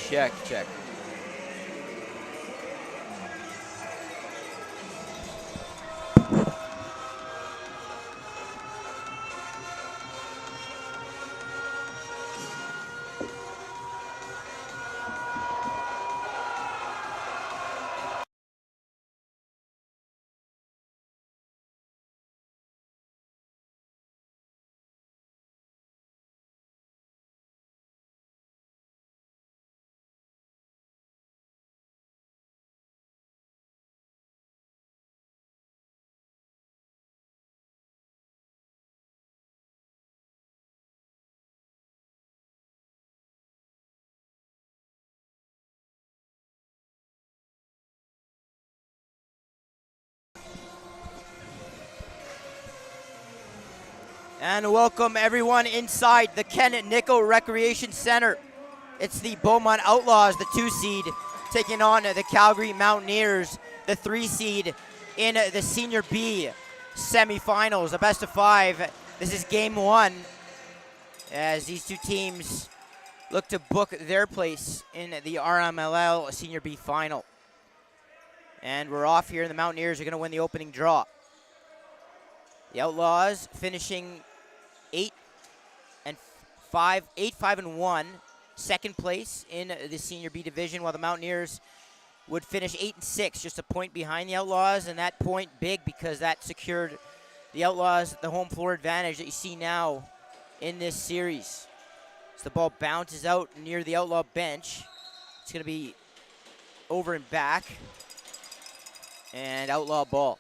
Check, check. And welcome everyone inside the Ken Nickel Recreation Center. It's the Beaumont Outlaws, the 2 seed, taking on the Calgary Mountaineers, the 3 seed in the Senior B semifinals, a best of 5. This is game 1 as these 2 teams look to book their place in the RMLL Senior B final. And we're off here, and the Mountaineers are going to win the opening draw. The Outlaws finishing 8-5-1, second place in the Senior B division, while the Mountaineers would finish 8-6, just a point behind the Outlaws, and that point big because that secured the Outlaws the home floor advantage that you see now in this series. As the ball bounces out near the Outlaw bench, it's going to be over and back, and Outlaw ball.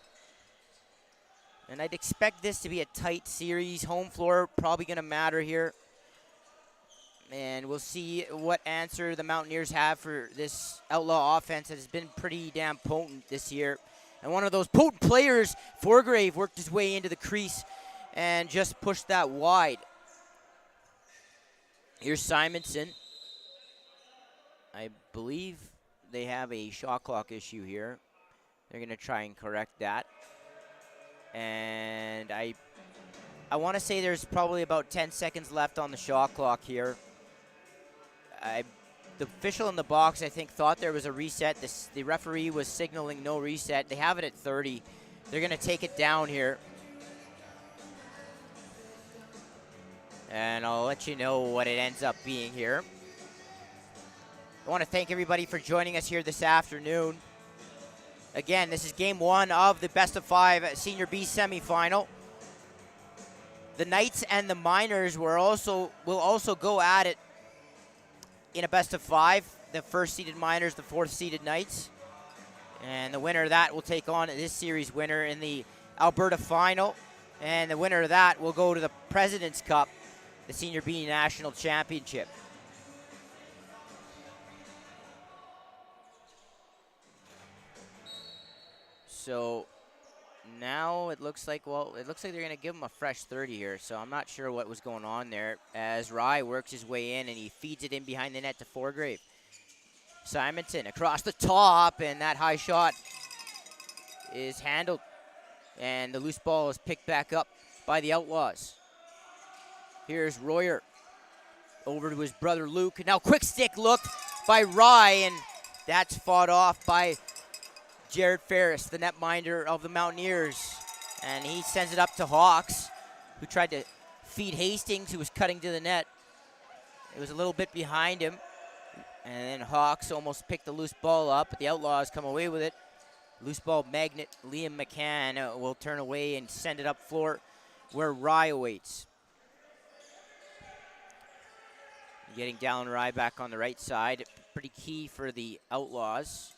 And I'd expect this to be a tight series. Home floor probably going to matter here. And we'll see what answer the Mountaineers have for this Outlaw offense that has been pretty damn potent this year. And one of those potent players, Forgrave, worked his way into the crease and just pushed that wide. Here's Simonson. I believe they have a shot clock issue here. They're going to try and correct that. And I want to say there's probably about 10 seconds left on the shot clock here. The official in the box, I think, thought there was a reset. The referee was signaling no reset. They have it at 30. They're going to take it down here. And I'll let you know what it ends up being here. I want to thank everybody for joining us here this afternoon. Again, this is game 1 of the best of 5 Senior B semifinal. The Knights and the Miners will also go at it in a best of 5. The first seeded Miners, the 4th seeded Knights. And the winner of that will take on this series winner in the Alberta final. And the winner of that will go to the President's Cup, the Senior B National Championship. So now it looks like, well, it looks like they're going to give him a fresh 30 here. So I'm not sure what was going on there as Rye works his way in and he feeds it in behind the net to Forgrave. Simonson across the top, and that high shot is handled. And the loose ball is picked back up by the Outlaws. Here's Royer over to his brother Luke. Now quick stick look by Rye, and that's fought off by Jared Ferris, the netminder of the Mountaineers. And he sends it up to Hawks, who tried to feed Hastings, who was cutting to the net. It was a little bit behind him. And then Hawks almost picked the loose ball up, but the Outlaws come away with it. Loose ball magnet Liam McCann will turn away and send it up floor where Rye awaits. Getting Dallin Rye back on the right side. Pretty key for the Outlaws,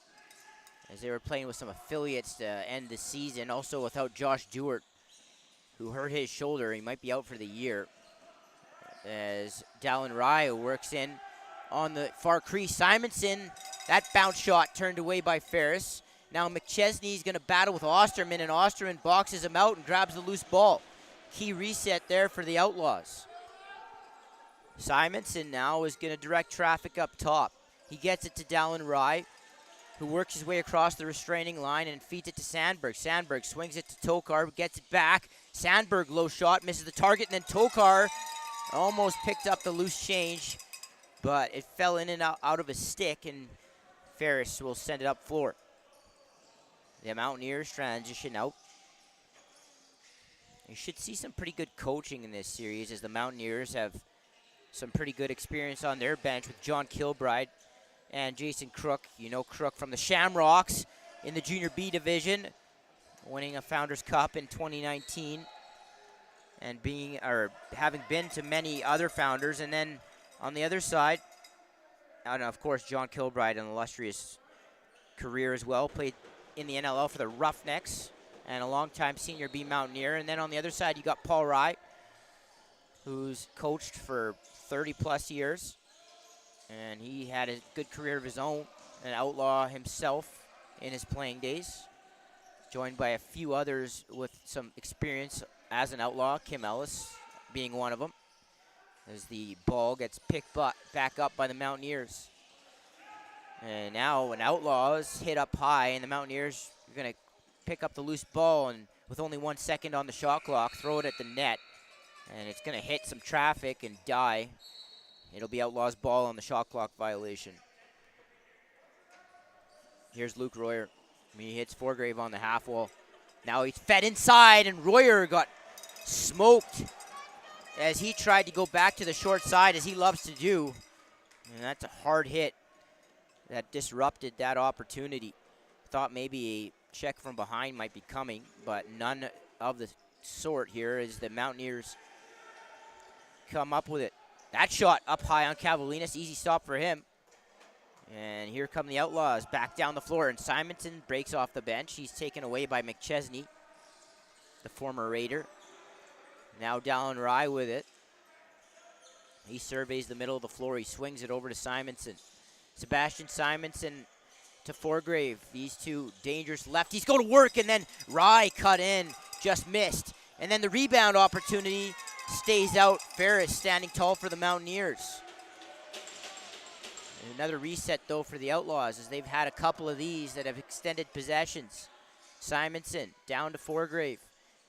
as they were playing with some affiliates to end the season. Also without Josh Dewart, who hurt his shoulder. He might be out for the year. As Dallin Rye works in on the far crease. Simonson, that bounce shot turned away by Ferris. Now McChesney's going to battle with Osterman, and Osterman boxes him out and grabs the loose ball. Key reset there for the Outlaws. Simonson now is going to direct traffic up top. He gets it to Dallin Rye, who works his way across the restraining line and feeds it to Sandberg. Sandberg swings it to Tokar, gets it back. Sandberg, low shot, misses the target, and then Tokar almost picked up the loose change but it fell in and out of his stick, and Ferris will send it up floor. The Mountaineers transition out. You should see some pretty good coaching in this series, as the Mountaineers have some pretty good experience on their bench with John Kilbride and Jason Crook. You know Crook from the Shamrocks in the Junior B division, winning a Founders Cup in 2019 and having been to many other Founders. And then on the other side, and of course John Kilbride, an illustrious career as well, played in the NLL for the Roughnecks and a longtime Senior B Mountaineer. And then on the other side, you got Paul Rye, who's coached for 30-plus years, and he had a good career of his own, an Outlaw himself in his playing days, joined by a few others with some experience as an Outlaw, Kim Ellis being one of them, as the ball gets picked back up by the Mountaineers. And now an Outlaw is hit up high, and the Mountaineers are going to pick up the loose ball, and with only 1 second on the shot clock, throw it at the net. And it's going to hit some traffic and die. It'll be Outlaws' ball on the shot clock violation. Here's Luke Royer. He hits Forgrave on the half wall. Now he's fed inside, and Royer got smoked as he tried to go back to the short side, as he loves to do. And that's a hard hit that disrupted that opportunity. Thought maybe a check from behind might be coming, but none of the sort here, as the Mountaineers come up with it. That shot up high on Cavalinas, easy stop for him. And here come the Outlaws back down the floor, and Simonson breaks off the bench. He's taken away by McChesney, the former Raider. Now Dallin Rye with it. He surveys the middle of the floor. He swings it over to Simonson. Sebastian Simonson to Forgrave. These two dangerous lefties go to work, and then Rye cut in, just missed. And then the rebound opportunity stays out. Ferris standing tall for the Mountaineers. And another reset, though, for the Outlaws, as they've had a couple of these that have extended possessions. Simonson down to Forgrave.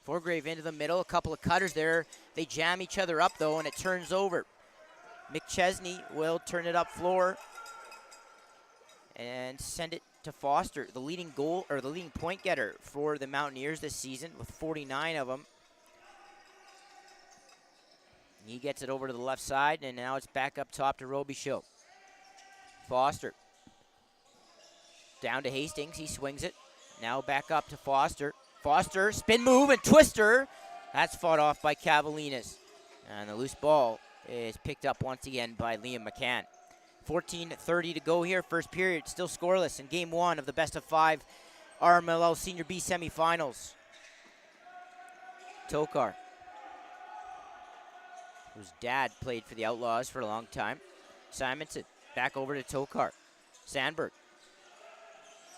Forgrave into the middle, a couple of cutters there. They jam each other up, though, and it turns over. McChesney will turn it up floor and send it to Foster, the leading point getter for the Mountaineers this season, with 49 of them. He gets it over to the left side, and now it's back up top to Robichaud. Foster down to Hastings. He swings it. Now back up to Foster. Foster, spin move and twister. That's fought off by Cavalinas. And the loose ball is picked up once again by Liam McCann. 14:30 to go here. First period still scoreless in game one of the best of 5 RMLL Senior B semifinals. Tokar, whose dad played for the Outlaws for a long time. Simonson back over to Tokar. Sandberg,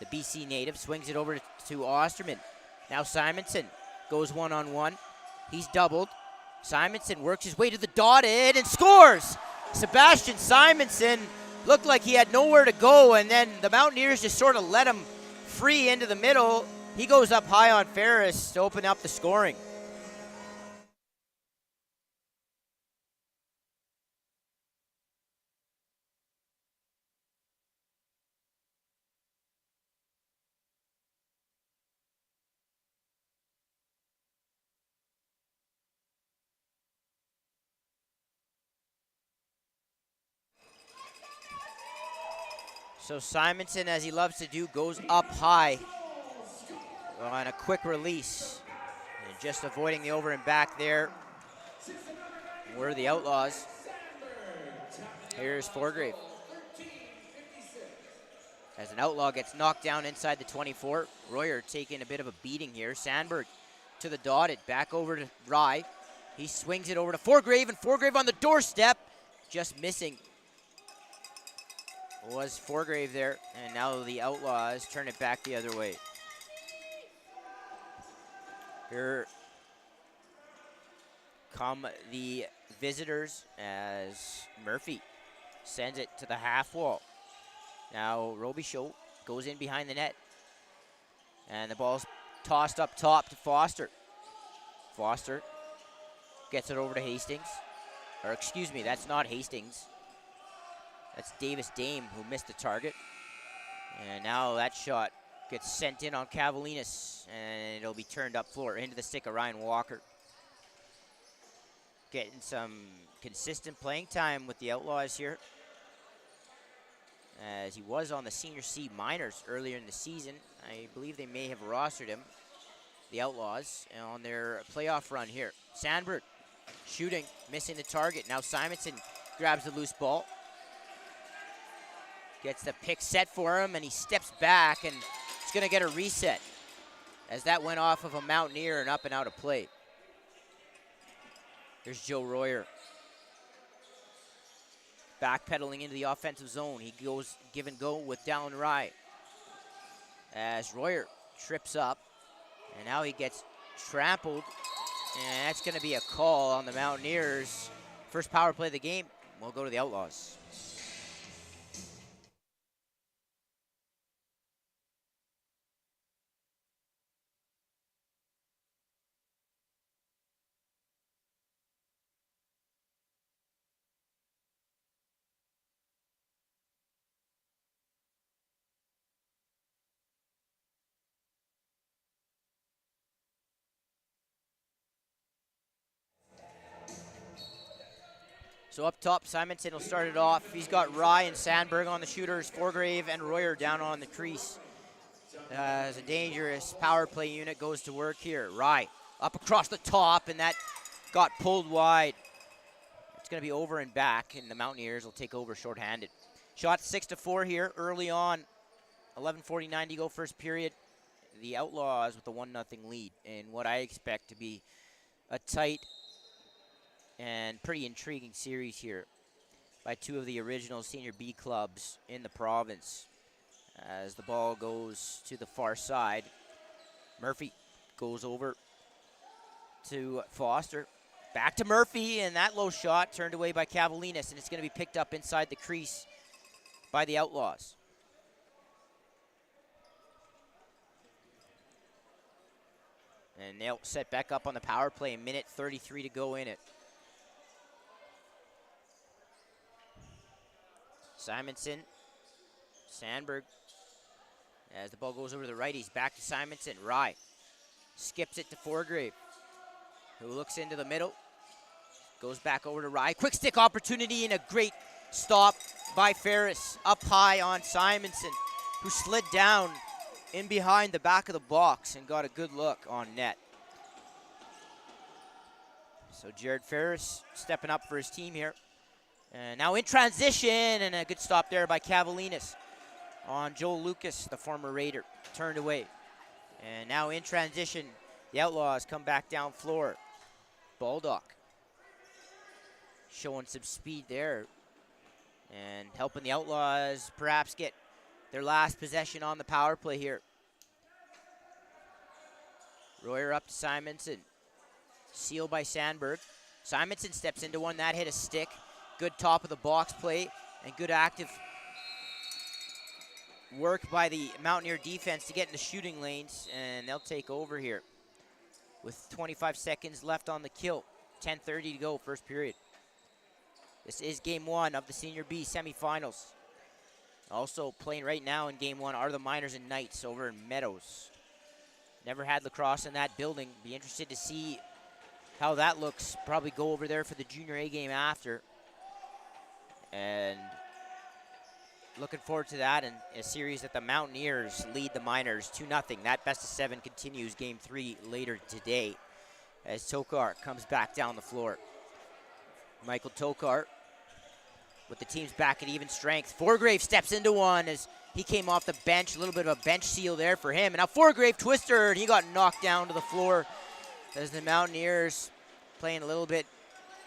the BC native, swings it over to Osterman. Now Simonson goes one-on-one. He's doubled. Simonson works his way to the dotted and scores! Sebastian Simonson looked like he had nowhere to go, and then the Mountaineers just sort of let him free into the middle. He goes up high on Ferris to open up the scoring. So Simonson, as he loves to do, goes up high on a quick release. And just avoiding the over and back there were the Outlaws. Here's Forgrave. As an Outlaw gets knocked down inside the 24. Royer taking a bit of a beating here. Sandberg to the dotted, back over to Rye. He swings it over to Forgrave, and Forgrave on the doorstep, just missing. Was Forgrave there, and now the Outlaws turn it back the other way. Here come the visitors as Murphy sends it to the half wall. Now Robichaud goes in behind the net, and the ball's tossed up top to Foster. Foster gets it over to Hastings. Or excuse me, that's not Hastings. That's Davis Dame who missed the target. And now that shot gets sent in on Cavalinas, and it'll be turned up floor into the stick of Ryan Walker. Getting some consistent playing time with the Outlaws here, as he was on the Senior C minors earlier in the season. I believe they may have rostered him, the Outlaws, on their playoff run here. Sandberg shooting, missing the target. Now Simonson grabs the loose ball. Gets the pick set for him, and he steps back, and he's going to get a reset, as that went off of a Mountaineer and up and out of play. There's Joe Royer. Backpedaling into the offensive zone. He goes give and go with Dallin Rye, as Royer trips up, and now he gets trampled, and that's going to be a call on the Mountaineers. First power play of the game will go to the Outlaws. So up top, Simonson will start it off. He's got Rye and Sandberg on the shooters, Forgrave and Royer down on the crease. As a dangerous power play unit goes to work here. Rye up across the top, and that got pulled wide. It's going to be over and back, and the Mountaineers will take over shorthanded. Shot 6-4 here early on. 11:49 to go first period. The Outlaws with a 1-0 lead in what I expect to be a tight and pretty intriguing series here by two of the original Senior B clubs in the province. As the ball goes to the far side, Murphy goes over to Foster. Back to Murphy, and that low shot turned away by Cavalinas, and it's going to be picked up inside the crease by the Outlaws. And they'll set back up on the power play, a minute 33 to go in it. Simonson, Sandberg, as the ball goes over to the right, he's back to Simonson. Rye skips it to Forgrave, who looks into the middle, goes back over to Rye. Quick stick opportunity and a great stop by Ferris up high on Simonson, who slid down in behind the back of the box and got a good look on net. So Jared Ferris stepping up for his team here. And now in transition, and a good stop there by Cavalinas on Joel Lucas, the former Raider, turned away. And now in transition, the Outlaws come back down floor. Baldock showing some speed there and helping the Outlaws perhaps get their last possession on the power play here. Royer up to Simonson. Sealed by Sandberg. Simonson steps into one. That hit a stick. Good top of the box play and good active work by the Mountaineer defense to get in the shooting lanes, and they'll take over here with 25 seconds left on the kill. 10:30 to go, first period. This is game one of the Senior B semifinals. Also playing right now in game one are the Miners and Knights over in Meadows. Never had lacrosse in that building. Be interested to see how that looks. Probably go over there for the Junior A game after. And looking forward to that, and a series that the Mountaineers lead the Miners 2-0. That best of 7 continues game 3 later today as Tokar comes back down the floor. Michael Tokar with the team's back at even strength. Forgrave steps into one as he came off the bench. A little bit of a bench seal there for him. And now Forgrave twister, and he got knocked down to the floor as the Mountaineers playing a little bit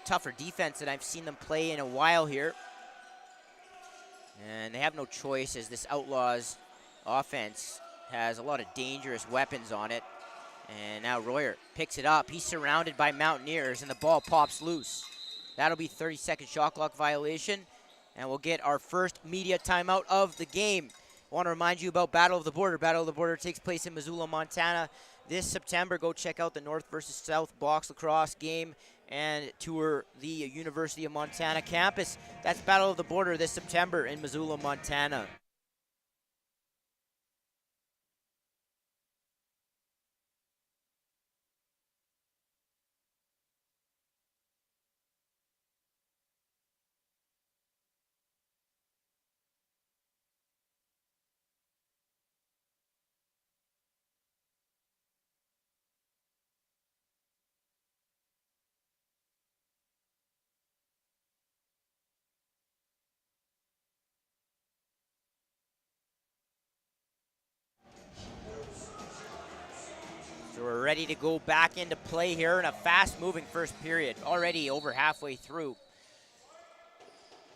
tougher defense than I've seen them play in a while here. And they have no choice as this Outlaws offense has a lot of dangerous weapons on it. And now Royer picks it up. He's surrounded by Mountaineers, and the ball pops loose. That'll be 30-second shot clock violation, and we'll get our first media timeout of the game. I want to remind you about Battle of the Border. Battle of the Border takes place in Missoula, Montana this September. Go check out the North versus South box lacrosse game and tour the University of Montana campus. That's Battle of the Border this September in Missoula, Montana. So we're ready to go back into play here in a fast-moving first period, already over halfway through.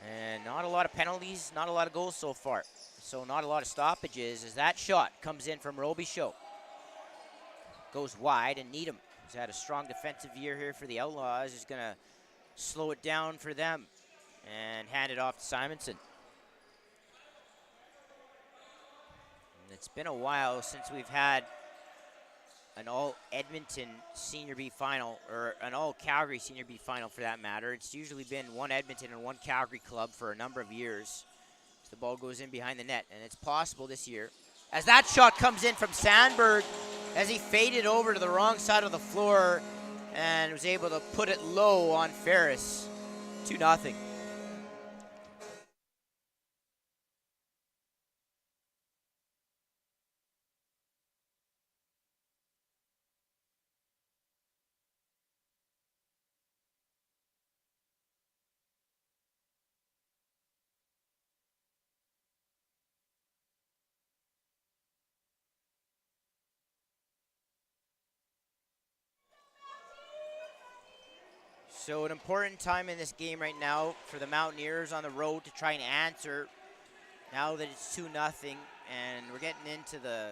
And not a lot of penalties, not a lot of goals so far. So not a lot of stoppages as that shot comes in from Robichaud. Goes wide, and Needham, who's had a strong defensive year here for the Outlaws, is going to slow it down for them and hand it off to Simonson. And it's been a while since we've had an all-Edmonton Senior B final, or an all-Calgary Senior B final for that matter. It's usually been one Edmonton and one Calgary club for a number of years. So the ball goes in behind the net, and it's possible this year. As that shot comes in from Sandberg, as he faded over to the wrong side of the floor and was able to put it low on Ferris. 2-0. So an important time in this game right now for the Mountaineers on the road to try and answer now that it's 2-0, and we're getting into the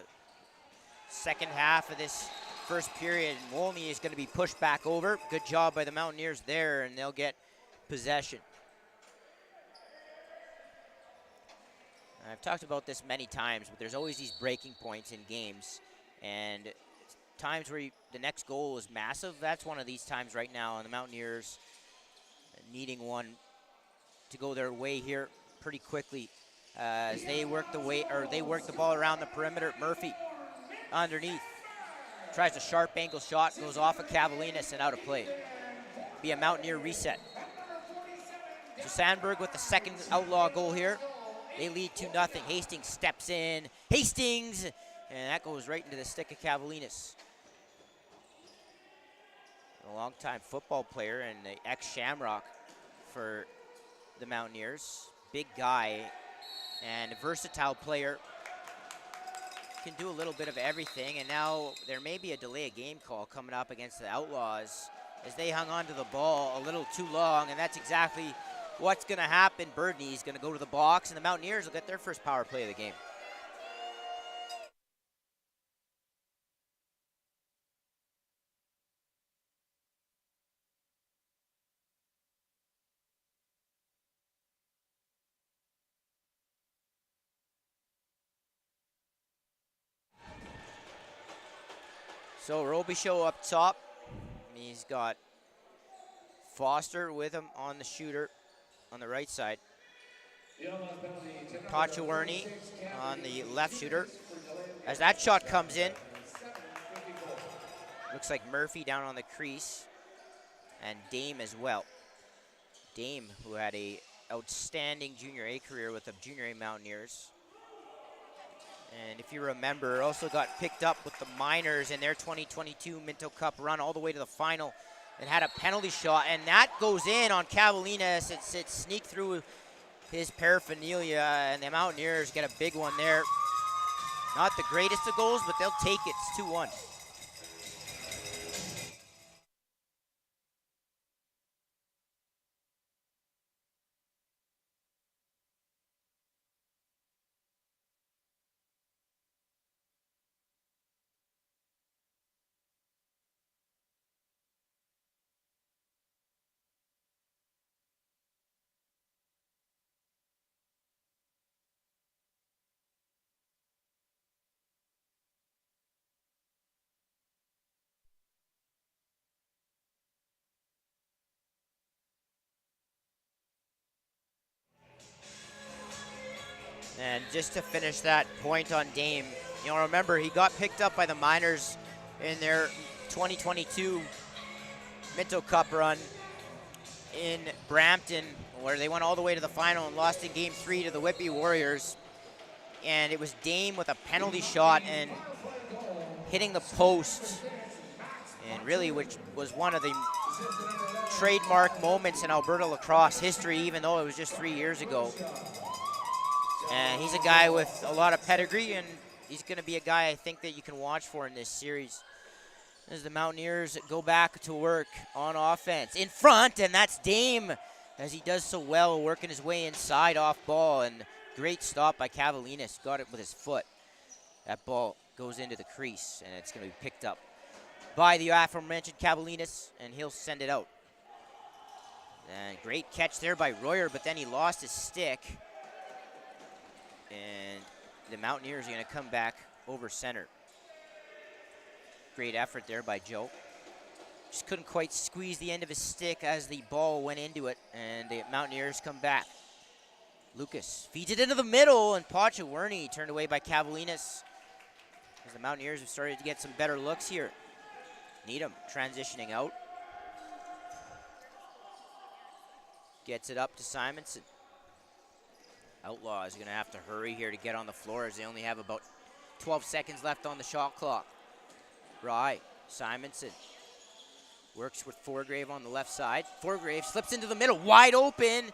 second half of this first period. Wolney is going to be pushed back over. Good job by the Mountaineers there, and they'll get possession. I've talked about this many times, but there's always these breaking points in games, and times where the next goal is massive. That's one of these times right now, and the Mountaineers needing one to go their way here pretty quickly as they work the ball around the perimeter. Murphy underneath tries a sharp angle shot, goes off of Cavalinas and out of play. Be a Mountaineer reset. So Sandberg with the second Outlaw goal here. They lead 2-0. Hastings steps in. Hastings! And that goes right into the stick of Cavalinas. A longtime football player and the ex-Shamrock for the Mountaineers. Big guy and a versatile player. Can do a little bit of everything, and now there may be a delay of game call coming up against the Outlaws as they hung on to the ball a little too long, and that's exactly what's going to happen. Birdney's going to go to the box, and the Mountaineers will get their first power play of the game. So Robichaud up top. He's got Foster with him on the shooter on the right side. Pachawarny on the left shooter. As that shot comes in, looks like Murphy down on the crease, and Dame as well. Dame, who had a outstanding Junior A career with the Junior A Mountaineers. And if you remember, also got picked up with the Miners in their 2022 Minto Cup run all the way to the final and had a penalty shot. And that goes in on Cavalinas. It sneaked through his paraphernalia, and the Mountaineers get a big one there. Not the greatest of goals, but they'll take it. It's 2-1. And just to finish that point on Dame, you know, remember he got picked up by the Miners in their 2022 Minto Cup run in Brampton, where they went all the way to the final and lost in Game 3 to the Whitby Warriors. And it was Dame with a penalty shot and hitting the post, and really which was one of the trademark moments in Alberta lacrosse history, even though it was just 3 years ago. And he's a guy with a lot of pedigree, and he's going to be a guy I think that you can watch for in this series. As the Mountaineers go back to work on offense. In front, and that's Dame, as he does so well, working his way inside off ball. And great stop by Cavalinas, got it with his foot. That ball goes into the crease, and it's going to be picked up by the aforementioned Cavalinas, and he'll send it out. And great catch there by Royer, but then he lost his stick. And the Mountaineers are going to come back over center. Great effort there by Joe. Just couldn't quite squeeze the end of his stick as the ball went into it, and the Mountaineers come back. Lucas feeds it into the middle, and Pachawerny turned away by Cavalinas. As the Mountaineers have started to get some better looks here. Needham transitioning out. Gets it up to Simonson. Outlaws are going to have to hurry here to get on the floor, as they only have about 12 seconds left on the shot clock. Rye, Simonson works with Forgrave on the left side. Forgrave slips into the middle, wide open,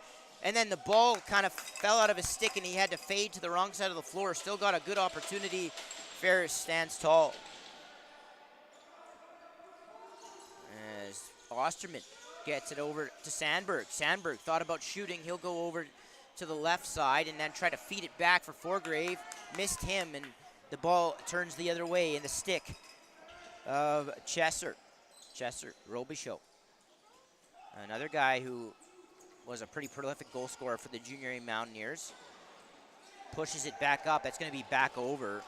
and then the ball kind of fell out of his stick and he had to fade to the wrong side of the floor. Still got a good opportunity. Ferris stands tall. As Osterman gets it over to Sandberg. Sandberg thought about shooting. He'll go over to the left side and then try to feed it back for Forgrave. Missed him, and the ball turns the other way in the stick of Chesser, Robichaud. Another guy who was a pretty prolific goal scorer for the junior A Mountaineers. Pushes it back up. That's going to be back over.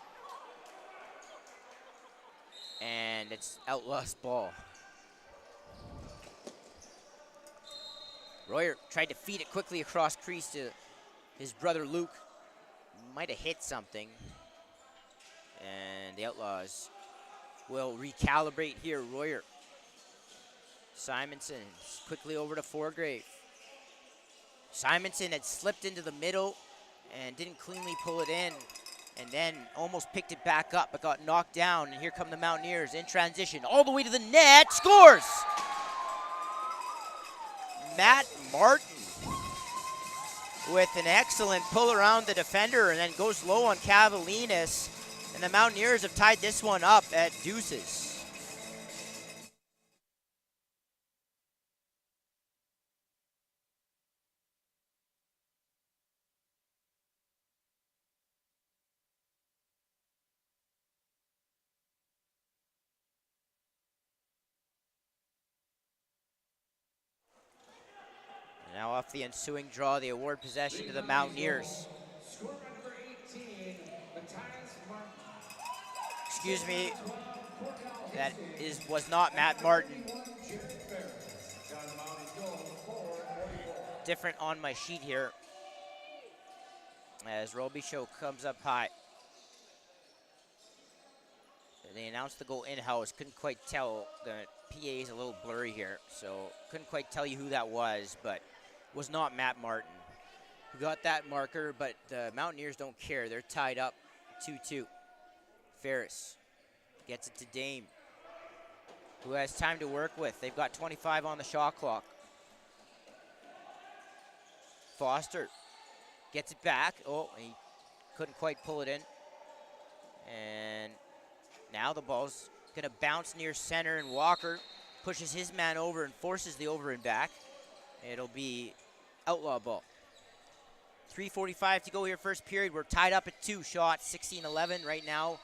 And it's Outlaws ball. Royer tried to feed it quickly across crease to his brother Luke. Might have hit something. And the Outlaws will recalibrate here. Royer. Simonson quickly over to Forgrave. Simonson had slipped into the middle and didn't cleanly pull it in, and then almost picked it back up but got knocked down. And here come the Mountaineers in transition all the way to the net. Scores! Matt Martin with an excellent pull around the defender, and then goes low on Cavalinas. And the Mountaineers have tied this one up at deuces. Now off the ensuing draw, the award possession to the Mountaineers. Excuse me, that was not Matt Martin. Different on my sheet here, as Robichaud comes up high. They announced the goal in-house. Couldn't quite tell. The PA is a little blurry here, so couldn't quite tell you who that was, but was not Matt Martin who got that marker. But the Mountaineers don't care. They're tied up 2-2. Ferris gets it to Dame, who has time to work with. They've got 25 on the shot clock. Foster gets it back. Oh, he couldn't quite pull it in. And now the ball's going to bounce near center, and Walker pushes his man over and forces the over and back. It'll be Outlaw ball. 3:45 to go here, first period. We're tied up at 2 shots, 16-11 right now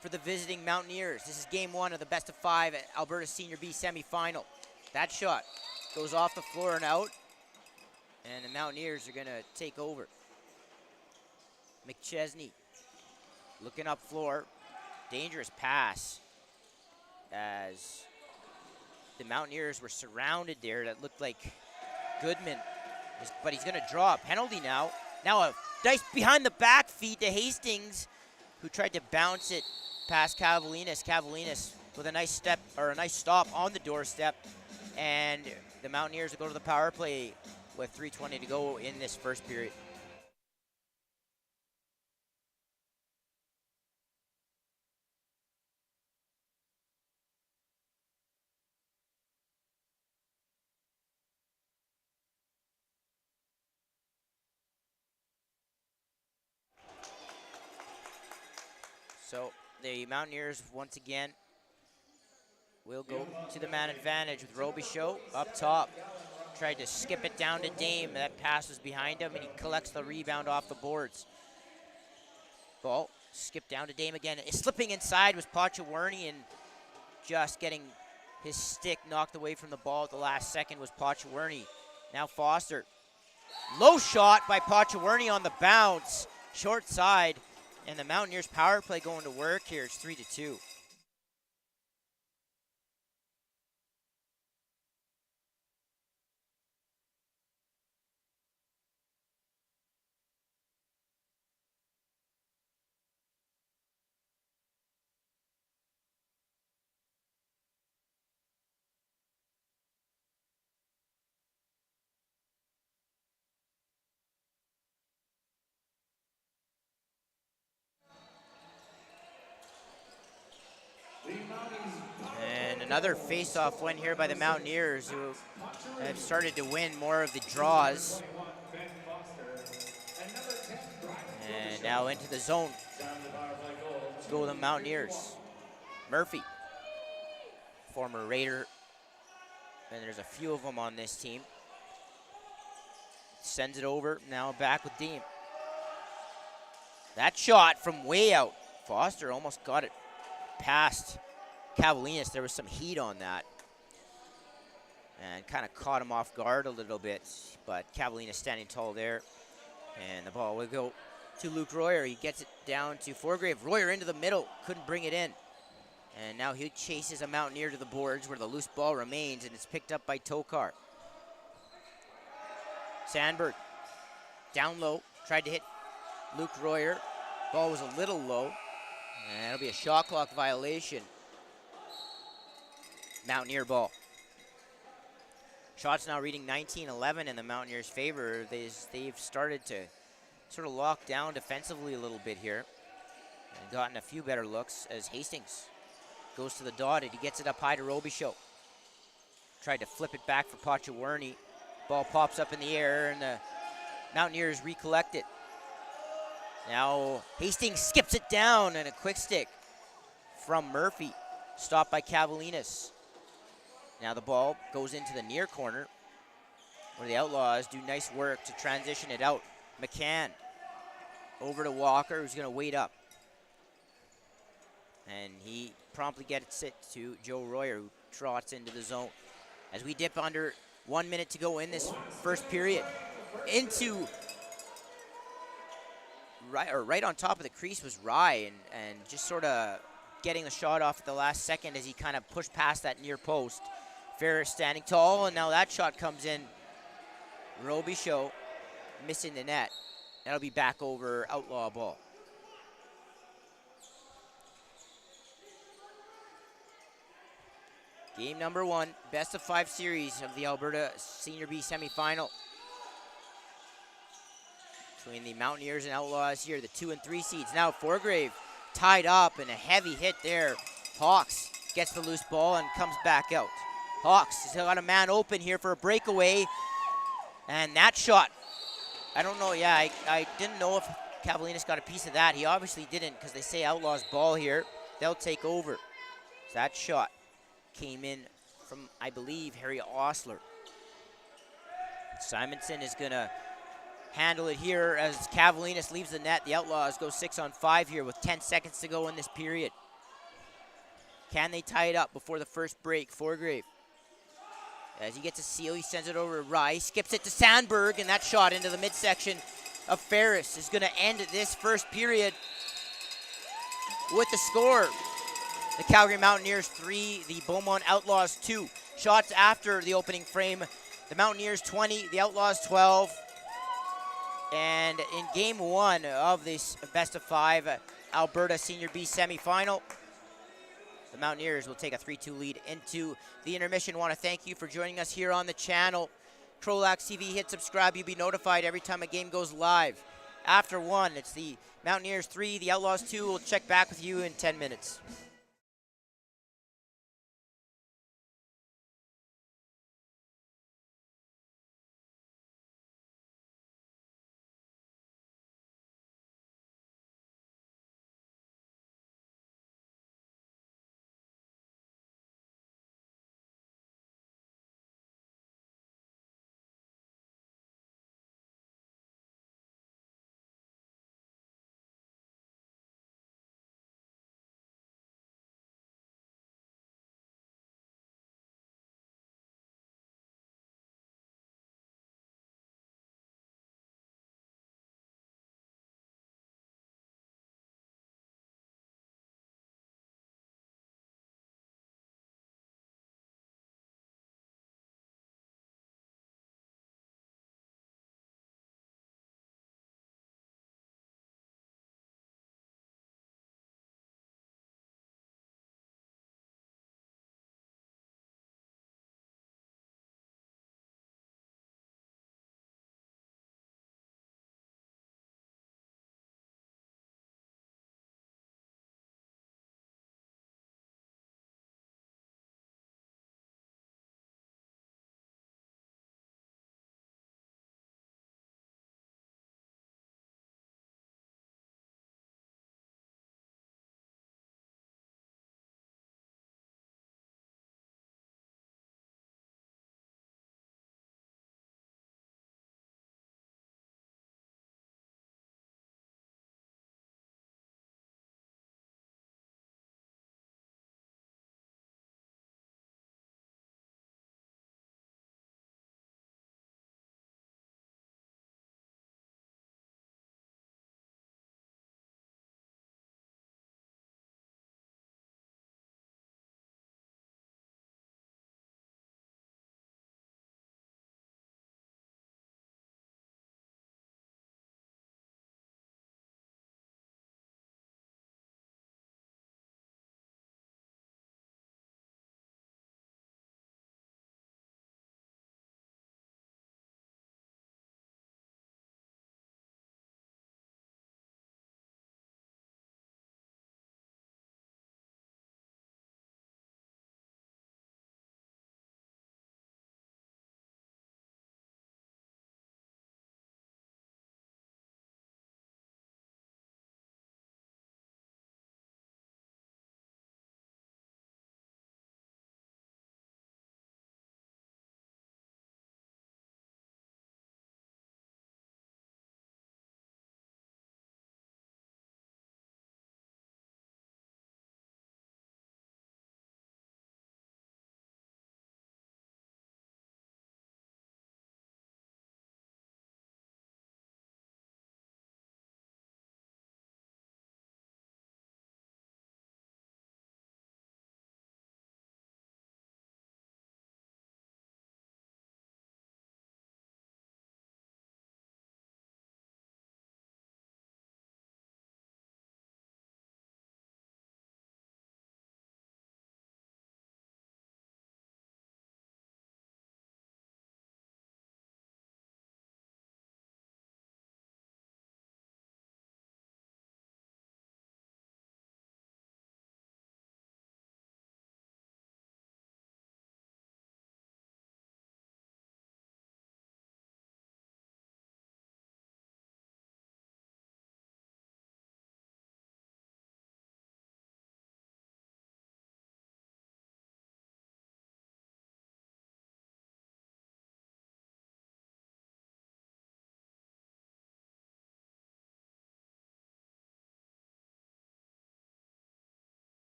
for the visiting Mountaineers. This is game 1 of the best of 5 at Alberta Senior B semifinal. That shot goes off the floor and out, and the Mountaineers are going to take over. McChesney looking up floor. Dangerous pass, as the Mountaineers were surrounded there. That looked like Goodman, but he's going to draw a penalty now. Now a Nice behind the back feed to Hastings, who tried to bounce it past Cavalinas. Cavalinas with a nice step, or a nice stop on the doorstep. And the Mountaineers will go to the power play with 3:20 to go in this first period. So the Mountaineers, once again, will go to the man advantage with Robichaud up top. Tried to skip it down to Dame. That pass was behind him, and he collects the rebound off the boards. Ball skipped down to Dame again. Slipping inside was Paciowarny, and just getting his stick knocked away from the ball at the last second was Paciowarny. Now Foster. Low shot by Paciowarny on the bounce. Short side. And the Mountaineers power play going to work here. It's 3-2. And another face-off win here by the Mountaineers, who have started to win more of the draws. And now into the zone. Go the Mountaineers. Murphy, former Raider, and there's a few of them on this team. Sends it over, now back with Dean. That shot from way out. Foster almost got it past Cavalinas. There was some heat on that and kind of caught him off guard a little bit, but Cavalinas standing tall there. And the ball will go to Luke Royer. He gets it down to Forgrave. Royer into the middle, couldn't bring it in. And now he chases a Mountaineer to the boards where the loose ball remains, and it's picked up by Tokar. Sandberg down low, tried to hit Luke Royer. Ball was a little low, and it'll be a shot clock violation. Mountaineer ball. Shots now reading 19-11 in the Mountaineers' favor. They've started to sort of lock down defensively a little bit here and gotten a few better looks as Hastings goes to the dot, and he gets it up high to Robichaud. Tried to flip it back for Paciowarny. Ball pops up in the air, and the Mountaineers recollect it. Now Hastings skips it down, and a quick stick from Murphy, stopped by Cavalinas. Now the ball goes into the near corner, where the Outlaws do nice work to transition it out. McCann over to Walker, who's going to wait up. And he promptly gets it to Joe Royer, who trots into the zone. As we dip under 1 minute to go in this first period, into right on top of the crease was Rye, and just sort of getting the shot off at the last second as he kind of pushed past that near post. Ferris standing tall, and now that shot comes in. Robichaud missing the net. That'll be back over Outlaw ball. Game number 1, best of 5 series of the Alberta Senior B semifinal. Between the Mountaineers and Outlaws here, the 2 and 3 seeds. Now Forgrave tied up, and a heavy hit there. Hawks gets the loose ball and comes back out. Hawks has got a man open here for a breakaway. And that shot, I don't know, yeah, I didn't know if Cavalinas got a piece of that. He obviously didn't, because they say Outlaws ball here. They'll take over. So that shot came in from, I believe, Harry Osler. Simonson is going to handle it here as Cavalinas leaves the net. The Outlaws go 6-on-5 here with 10 seconds to go in this period. Can they tie it up before the first break? Forgrave, as he gets a seal, he sends it over to Rice, skips it to Sandberg, and that shot into the midsection of Ferris is going to end this first period with the score. The Calgary Mountaineers 3, the Beaumont Outlaws 2. Shots after the opening frame. The Mountaineers 20, the Outlaws 12. And in game one of this best of five Alberta Senior B semifinal, the Mountaineers will take a 3-2 lead into the intermission. Want to thank you for joining us here on the channel. CROW LAX TV, hit subscribe. You'll be notified every time a game goes live. After one, it's the Mountaineers 3, the Outlaws 2. We'll check back with you in 10 minutes.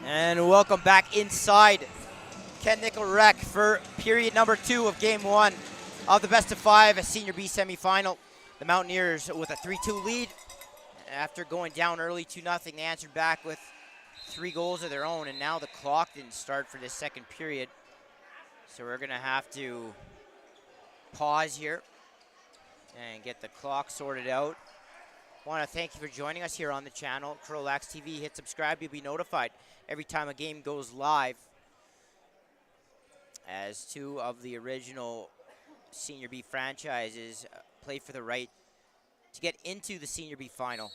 And welcome back inside Ken Nickel Rec for period number 2 of game 1 of the best of 5 Senior B semifinal. The Mountaineers with a 3-2 lead. After going down early 2-0, they answered back with 3 goals of their own, and now the clock didn't start for this second period. So we're gonna have to pause here and get the clock sorted out. Want to thank you for joining us here on the channel, CROW LAX TV. Hit subscribe, you'll be notified every time a game goes live. As 2 of the original Senior B franchises play for the right to get into the Senior B final,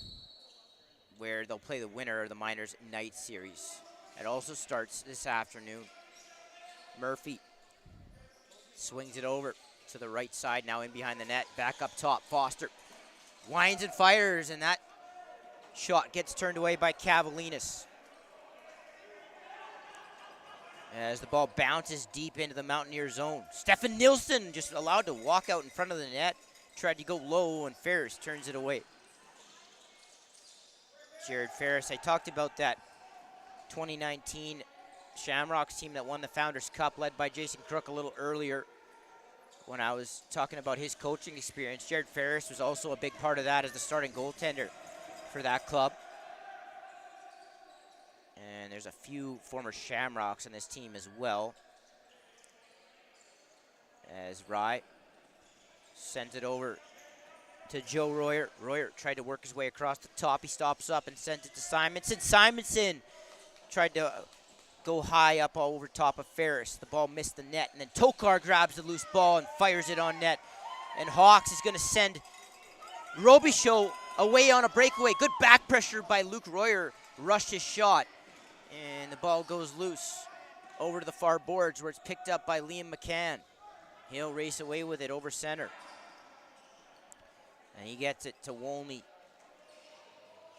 where they'll play the winner of the Minors Night Series. It also starts this afternoon. Murphy swings it over to the right side, now in behind the net, back up top, Foster winds and fires, and that shot gets turned away by Cavalinas. As the ball bounces deep into the Mountaineer zone. Stefan Nilsson just allowed to walk out in front of the net, tried to go low, and Ferris turns it away. Jared Ferris, I talked about that 2019 Shamrocks team that won the Founders Cup, led by Jason Crook a little earlier when I was talking about his coaching experience. Jared Ferris was also a big part of that as the starting goaltender for that club. And there's a few former Shamrocks on this team as well. As Rye sends it over to Joe Royer. Royer tried to work his way across the top. He stops up and sends it to Simonson. Simonson tried to go high up all over top of Ferris. The ball missed the net, and then Tokar grabs the loose ball and fires it on net. And Hawks is going to send Robichaud away on a breakaway. Good back pressure by Luke Royer. Rushed his shot, and the ball goes loose over to the far boards, where it's picked up by Liam McCann. He'll race away with it over center. And he gets it to Wolney.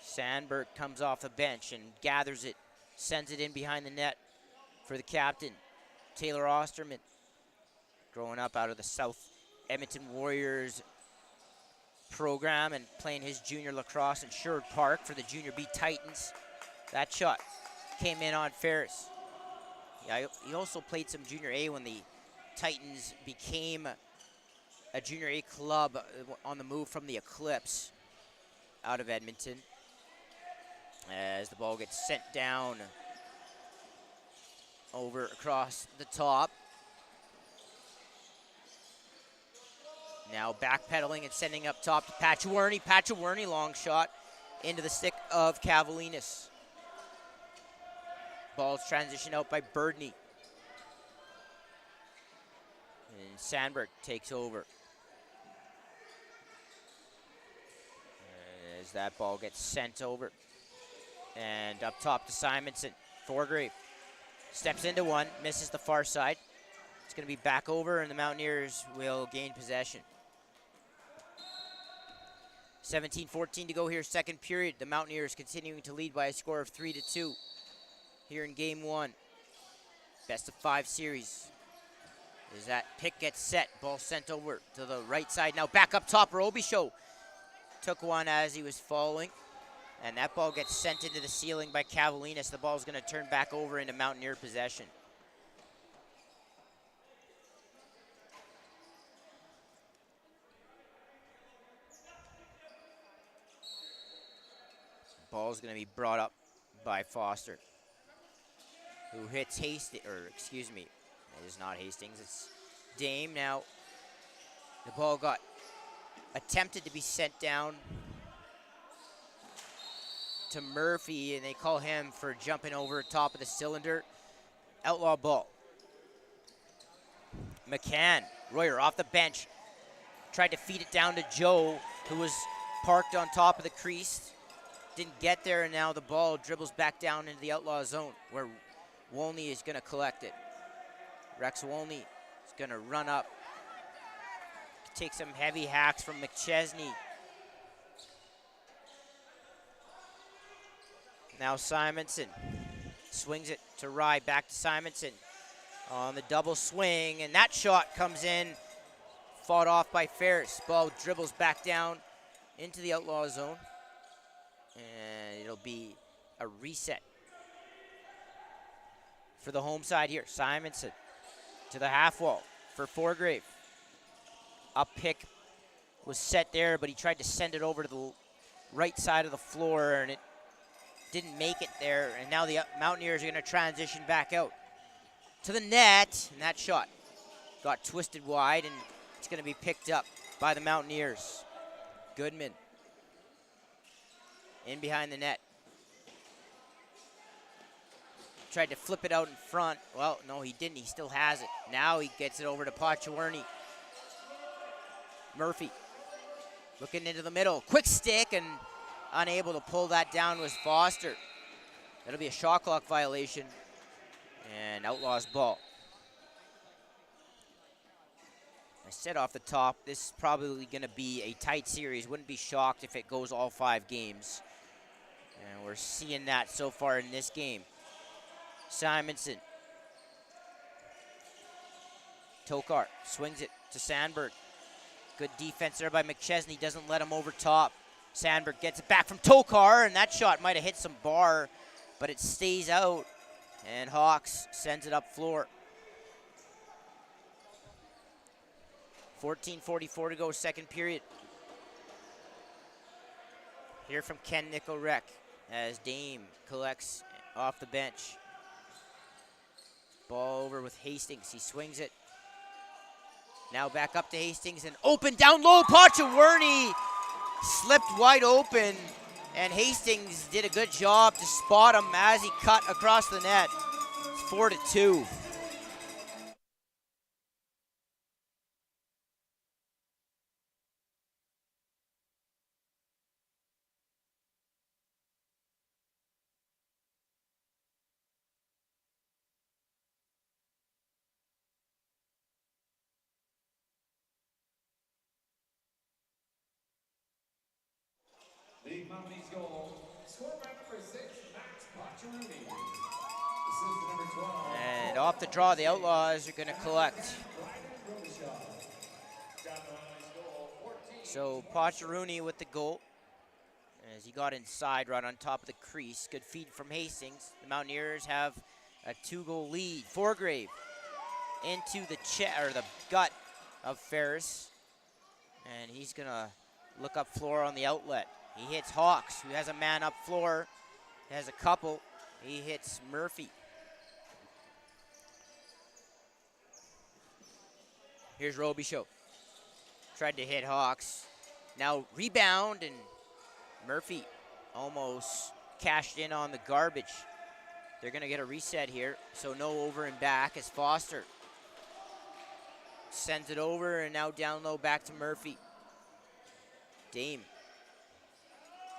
Sandberg comes off the bench and gathers it, sends it in behind the net for the captain, Taylor Osterman. Growing up out of the South Edmonton Warriors program and playing his junior lacrosse in Sherwood Park for the Junior B Titans. That shot came in on Ferris. Yeah, he also played some Junior A when the Titans became a Junior A club on the move from the Eclipse out of Edmonton. As the ball gets sent down over across the top. Now backpedaling and sending up top to Pachawarny. Pachawarny, long shot into the stick of Cavalinas. Ball's transitioned out by Birdney. And Sandberg takes over. As that ball gets sent over. And up top to Simonson. Forgrave steps into one, misses the far side. It's going to be back over, and the Mountaineers will gain possession. 17-14 to go here, second period. The Mountaineers continuing to lead by a score of 3-2 here in game 1. Best of 5 series. As that pick gets set, ball sent over to the right side. Now back up top, Robichaud took one as he was falling. And that ball gets sent into the ceiling by Cavalinas. The ball's going to turn back over into Mountaineer possession. Ball's going to be brought up by Foster, who hits Hastings, or excuse me, it is not Hastings, it's Dame. Now, the ball got attempted to be sent down to Murphy, and they call him for jumping over top of the cylinder. Outlaw ball. McCann, Royer off the bench, tried to feed it down to Joe, who was parked on top of the crease. Didn't get there, and now the ball dribbles back down into the Outlaw zone, where Wolney is going to collect it. Rex Wolney is going to run up, take some heavy hacks from McChesney. Now Simonson swings it to Rye, back to Simonson on the double swing, and that shot comes in, fought off by Ferris. Ball dribbles back down into the Outlaw zone, and it'll be a reset. for the home side here. Simonson to the half wall for Forgrave. Up pick was set there, but he tried to send it over to the right side of the floor, and it didn't make it there. And now the Mountaineers are going to transition back out to the net, and that shot got twisted wide, and it's going to be picked up by the Mountaineers. Goodman in behind the net. Tried to flip it out in front. Well, no, he didn't. He still has it. Now he gets it over to Pochawarny. Murphy looking into the middle. Quick stick, and unable to pull that down was Foster. That'll be a shot clock violation and Outlaws ball. I said off the top, this is probably going to be a tight series. Wouldn't be shocked if it goes all 5 games. And we're seeing that so far in this game. Simonson. Tokar swings it to Sandberg. Good defense there by McChesney. Doesn't let him over top. Sandberg gets it back from Tokar, and that shot might have hit some bar, but it stays out. And Hawks sends it up floor. 14:44 to go, second period. Here from Ken Nickelrek as Dame collects off the bench. Ball over with Hastings. He swings it. Now back up to Hastings and open down low. Pochawarny slipped wide open, and Hastings did a good job to spot him as he cut across the net. It's 4-2. The Mounties goal, scored by number 6, Max Pochawarny. Assist number 12. And off the draw, the Outlaws are going to collect. So Pochawarny with the goal, as he got inside right on top of the crease. Good feed from Hastings. The Mountaineers have a 2-goal lead. Forgrave into the the gut of Ferris, and he's going to look up floor on the outlet. He hits Hawks, who has a man up floor. He has a couple. He hits Murphy. Here's Robichaud. Tried to hit Hawks. Now rebound, and Murphy almost cashed in on the garbage. They're going to get a reset here, so no over and back as Foster sends it over, and now down low back to Murphy. Dame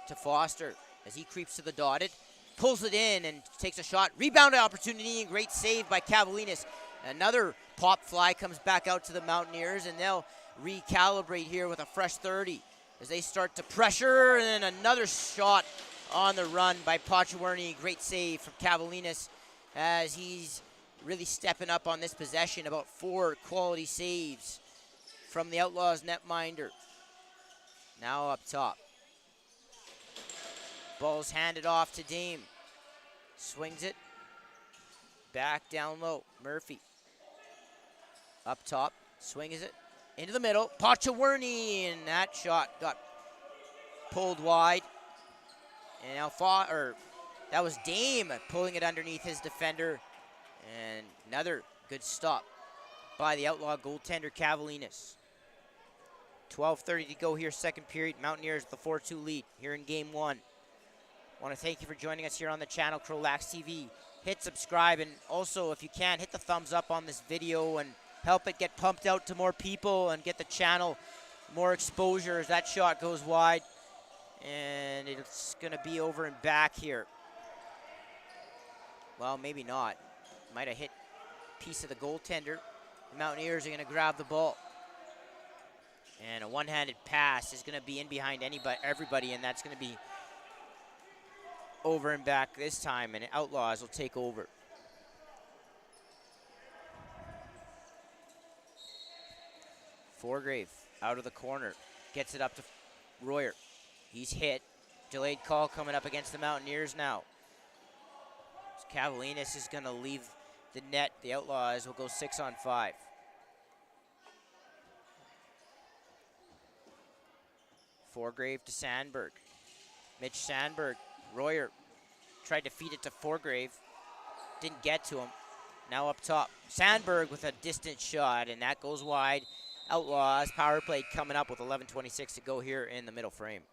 to Foster as he creeps to the dotted, pulls it in and takes a shot. Rebound opportunity and great save by Cavalinas. Another pop fly comes back out to the Mountaineers, and they'll recalibrate here with a fresh 30 as they start to pressure, and then another shot on the run by Pochawarny. Great save from Cavalinas as he's really stepping up on this possession. About 4 quality saves from the Outlaws netminder. Now up top. Ball's handed off to Dame. Swings it. Back down low. Murphy. Up top. Swings it. Into the middle. Pochawarny, and that shot got pulled wide. And now that was Dame pulling it underneath his defender. And another good stop by the Outlaw goaltender Cavalinas. 12:30 to go here, second period. Mountaineers with the 4-2 lead here in game 1. I want to thank you for joining us here on the channel, CROW LAX TV. Hit subscribe, and also, if you can, hit the thumbs up on this video and help it get pumped out to more people and get the channel more exposure as that shot goes wide. And it's going to be over and back here. Well, maybe not. Might have hit a piece of the goaltender. The Mountaineers are going to grab the ball. And a one-handed pass is going to be in behind everybody, and that's going to be over and back this time, and Outlaws will take over. Forgrave out of the corner, gets it up to Royer. He's hit. Delayed call coming up against the Mountaineers now. Cavalinas is going to leave the net. The Outlaws will go 6-on-5. Forgrave to Sandberg. Mitch Sandberg. Royer tried to feed it to Forgrave. Didn't get to him. Now up top. Sandberg with a distant shot, and that goes wide. Outlaws power play coming up with 11:26 to go here in the middle frame.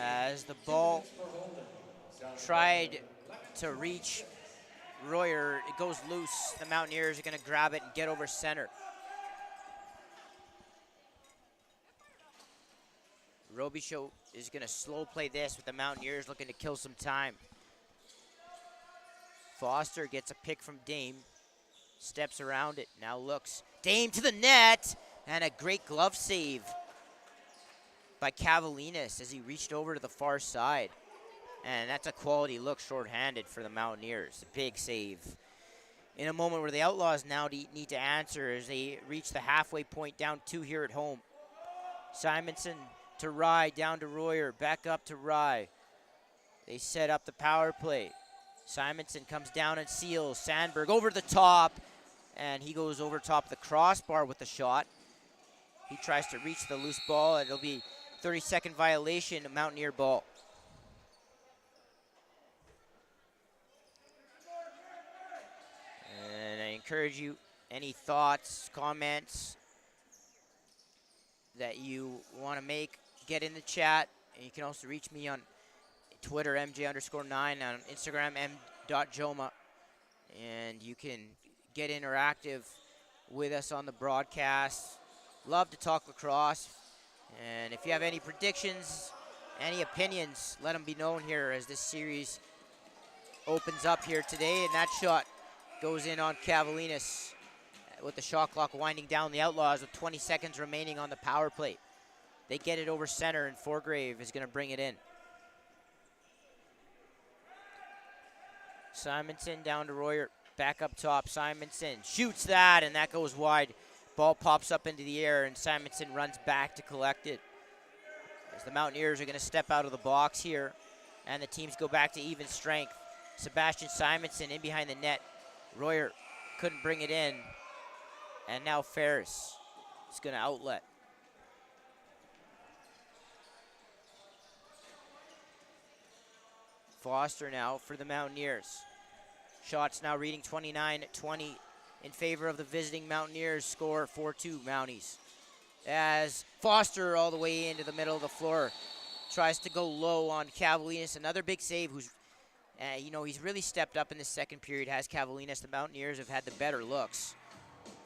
As the ball tried to reach Royer, it goes loose. The Mountaineers are going to grab it and get over center. Robichaud is going to slow play this with the Mountaineers looking to kill some time. Foster gets a pick from Dame. Steps around it, now looks. Dame to the net, and a great glove save by Cavalinas as he reached over to the far side. And that's a quality look shorthanded for the Mountaineers. A big save. In a moment where the Outlaws now need to answer as they reach the halfway point, down 2 here at home. Simonson to Rye, down to Royer, back up to Rye. They set up the power play. Simonson comes down and seals. Sandberg over the top, and he goes over top of the crossbar with the shot. He tries to reach the loose ball, and it'll be 30-second violation, a Mountaineer ball. And I encourage you, any thoughts, comments that you want to make, get in the chat. And you can also reach me on Twitter, MJ_9, on Instagram, m.joma. And you can get interactive with us on the broadcast. Love to talk lacrosse. And if you have any predictions, any opinions, let them be known here as this series opens up here today. And that shot goes in on Cavalinas with the shot clock winding down. The Outlaws with 20 seconds remaining on the power play. They get it over center, and Forgrave is going to bring it in. Simonson down to Royer. Back up top. Simonson shoots that, and that goes wide. Ball pops up into the air, and Simonson runs back to collect it. As the Mountaineers are going to step out of the box here, and the teams go back to even strength. Sebastian Simonson in behind the net. Royer couldn't bring it in, and now Ferris is going to outlet. Foster now for the Mountaineers. Shots now reading 29-20 in favor of the visiting Mountaineers. Score 4-2 Mounties. As Foster all the way into the middle of the floor tries to go low on Cavalinas. Another big save who's, he's really stepped up in the second period, has Cavalinas. The Mountaineers have had the better looks.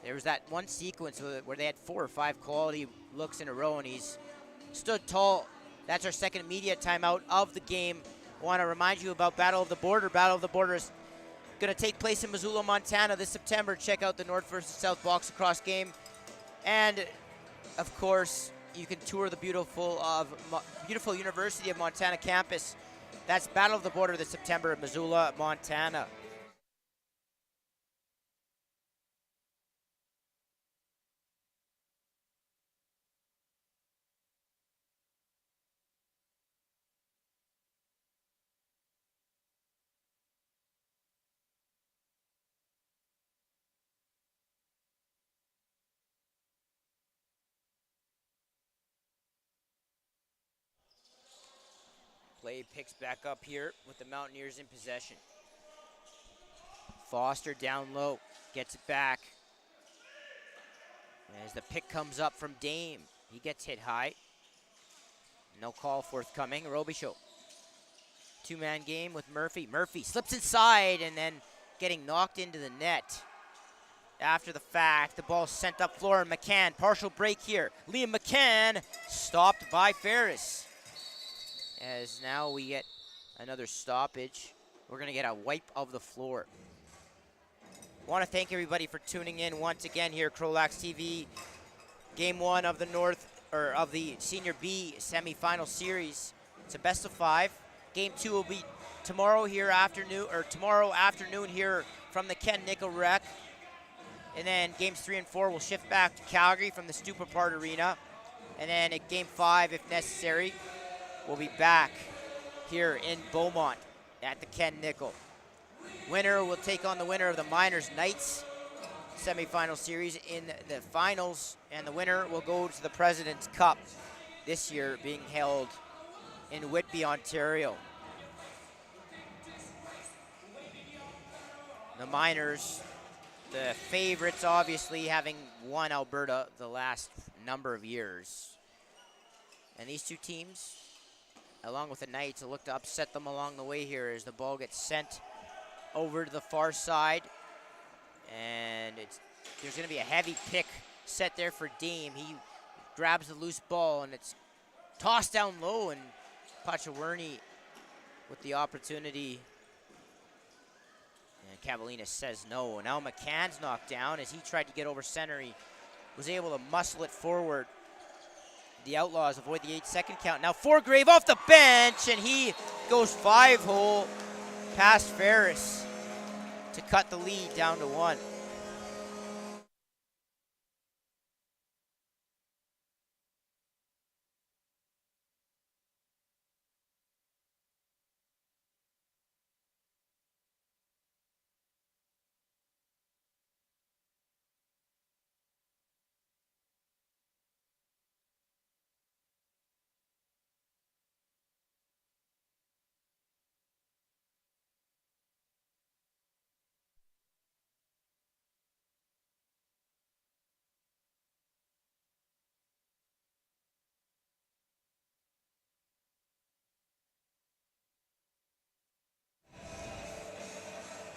There was that one sequence where they had 4 or 5 quality looks in a row, and he's stood tall. That's our second immediate timeout of the game. I want to remind you about Battle of the Border. Battle of the Border is going to take place in Missoula, Montana this September. Check out the North versus South box lacrosse game. And, of course, you can tour the beautiful University of Montana campus. That's Battle of the Border this September in Missoula, Montana. Play picks back up here with the Mountaineers in possession. Foster down low, gets it back. As the pick comes up from Dame, he gets hit high. No call forthcoming. Robichaud. 2-man game with Murphy. Murphy slips inside and then getting knocked into the net. After the fact, the ball sent up floor, and McCann, partial break here. Liam McCann stopped by Ferris. As now we get another stoppage. We're going to get a wipe of the floor. Want to thank everybody for tuning in once again here, CROW LAX TV. Game 1 of the Senior B semifinal series. It's a best of 5. Game 2 will be tomorrow afternoon here from the Ken Nickel Rec. And then games 3 and 4 will shift back to Calgary from the Stupa Part Arena. And then at game 5, if necessary, we'll be back here in Beaumont at the Ken Nickel. Winner will take on the winner of the Miners Knights semifinal series in the finals, and the winner will go to the President's Cup, this year being held in Whitby, Ontario. The Miners, the favorites, obviously, having won Alberta the last number of years. And these two teams, along with the Knights, will look to upset them along the way here as the ball gets sent over to the far side. And there's going to be a heavy pick set there for Dame. He grabs the loose ball, and it's tossed down low, and Pachawurni with the opportunity. And Cavalinas says no. Now McCann's knocked down as he tried to get over center. He was able to muscle it forward. The Outlaws avoid the 8-second count. Now Forgrave off the bench, and he goes 5-hole past Ferris to cut the lead down to 1.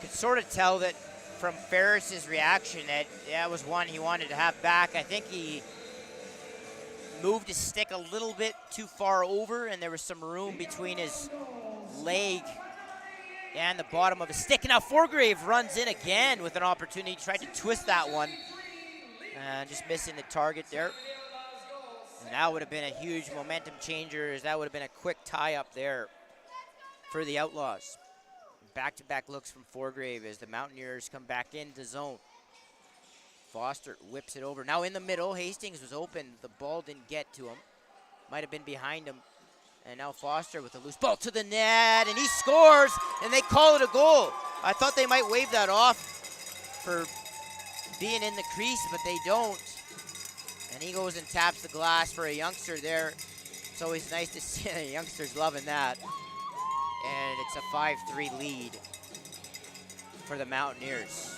Could sort of tell that from Ferris's reaction that was one he wanted to have back. I think he moved his stick a little bit too far over, and there was some room between his leg and the bottom of his stick. And now Forgrave runs in again with an opportunity. Tried to twist that one, just missing the target there. And that would have been a huge momentum changer, as that would have been a quick tie up there for the Outlaws. Back-to-back looks from Forgrave as the Mountaineers come back into zone. Foster whips it over. Now in the middle, Hastings was open. The ball didn't get to him. Might have been behind him. And now Foster with a loose ball to the net, and he scores, and they call it a goal. I thought they might wave that off for being in the crease, but they don't. And he goes and taps the glass for a youngster there. It's always nice to see the youngsters loving that. And it's a 5-3 lead for the Mountaineers.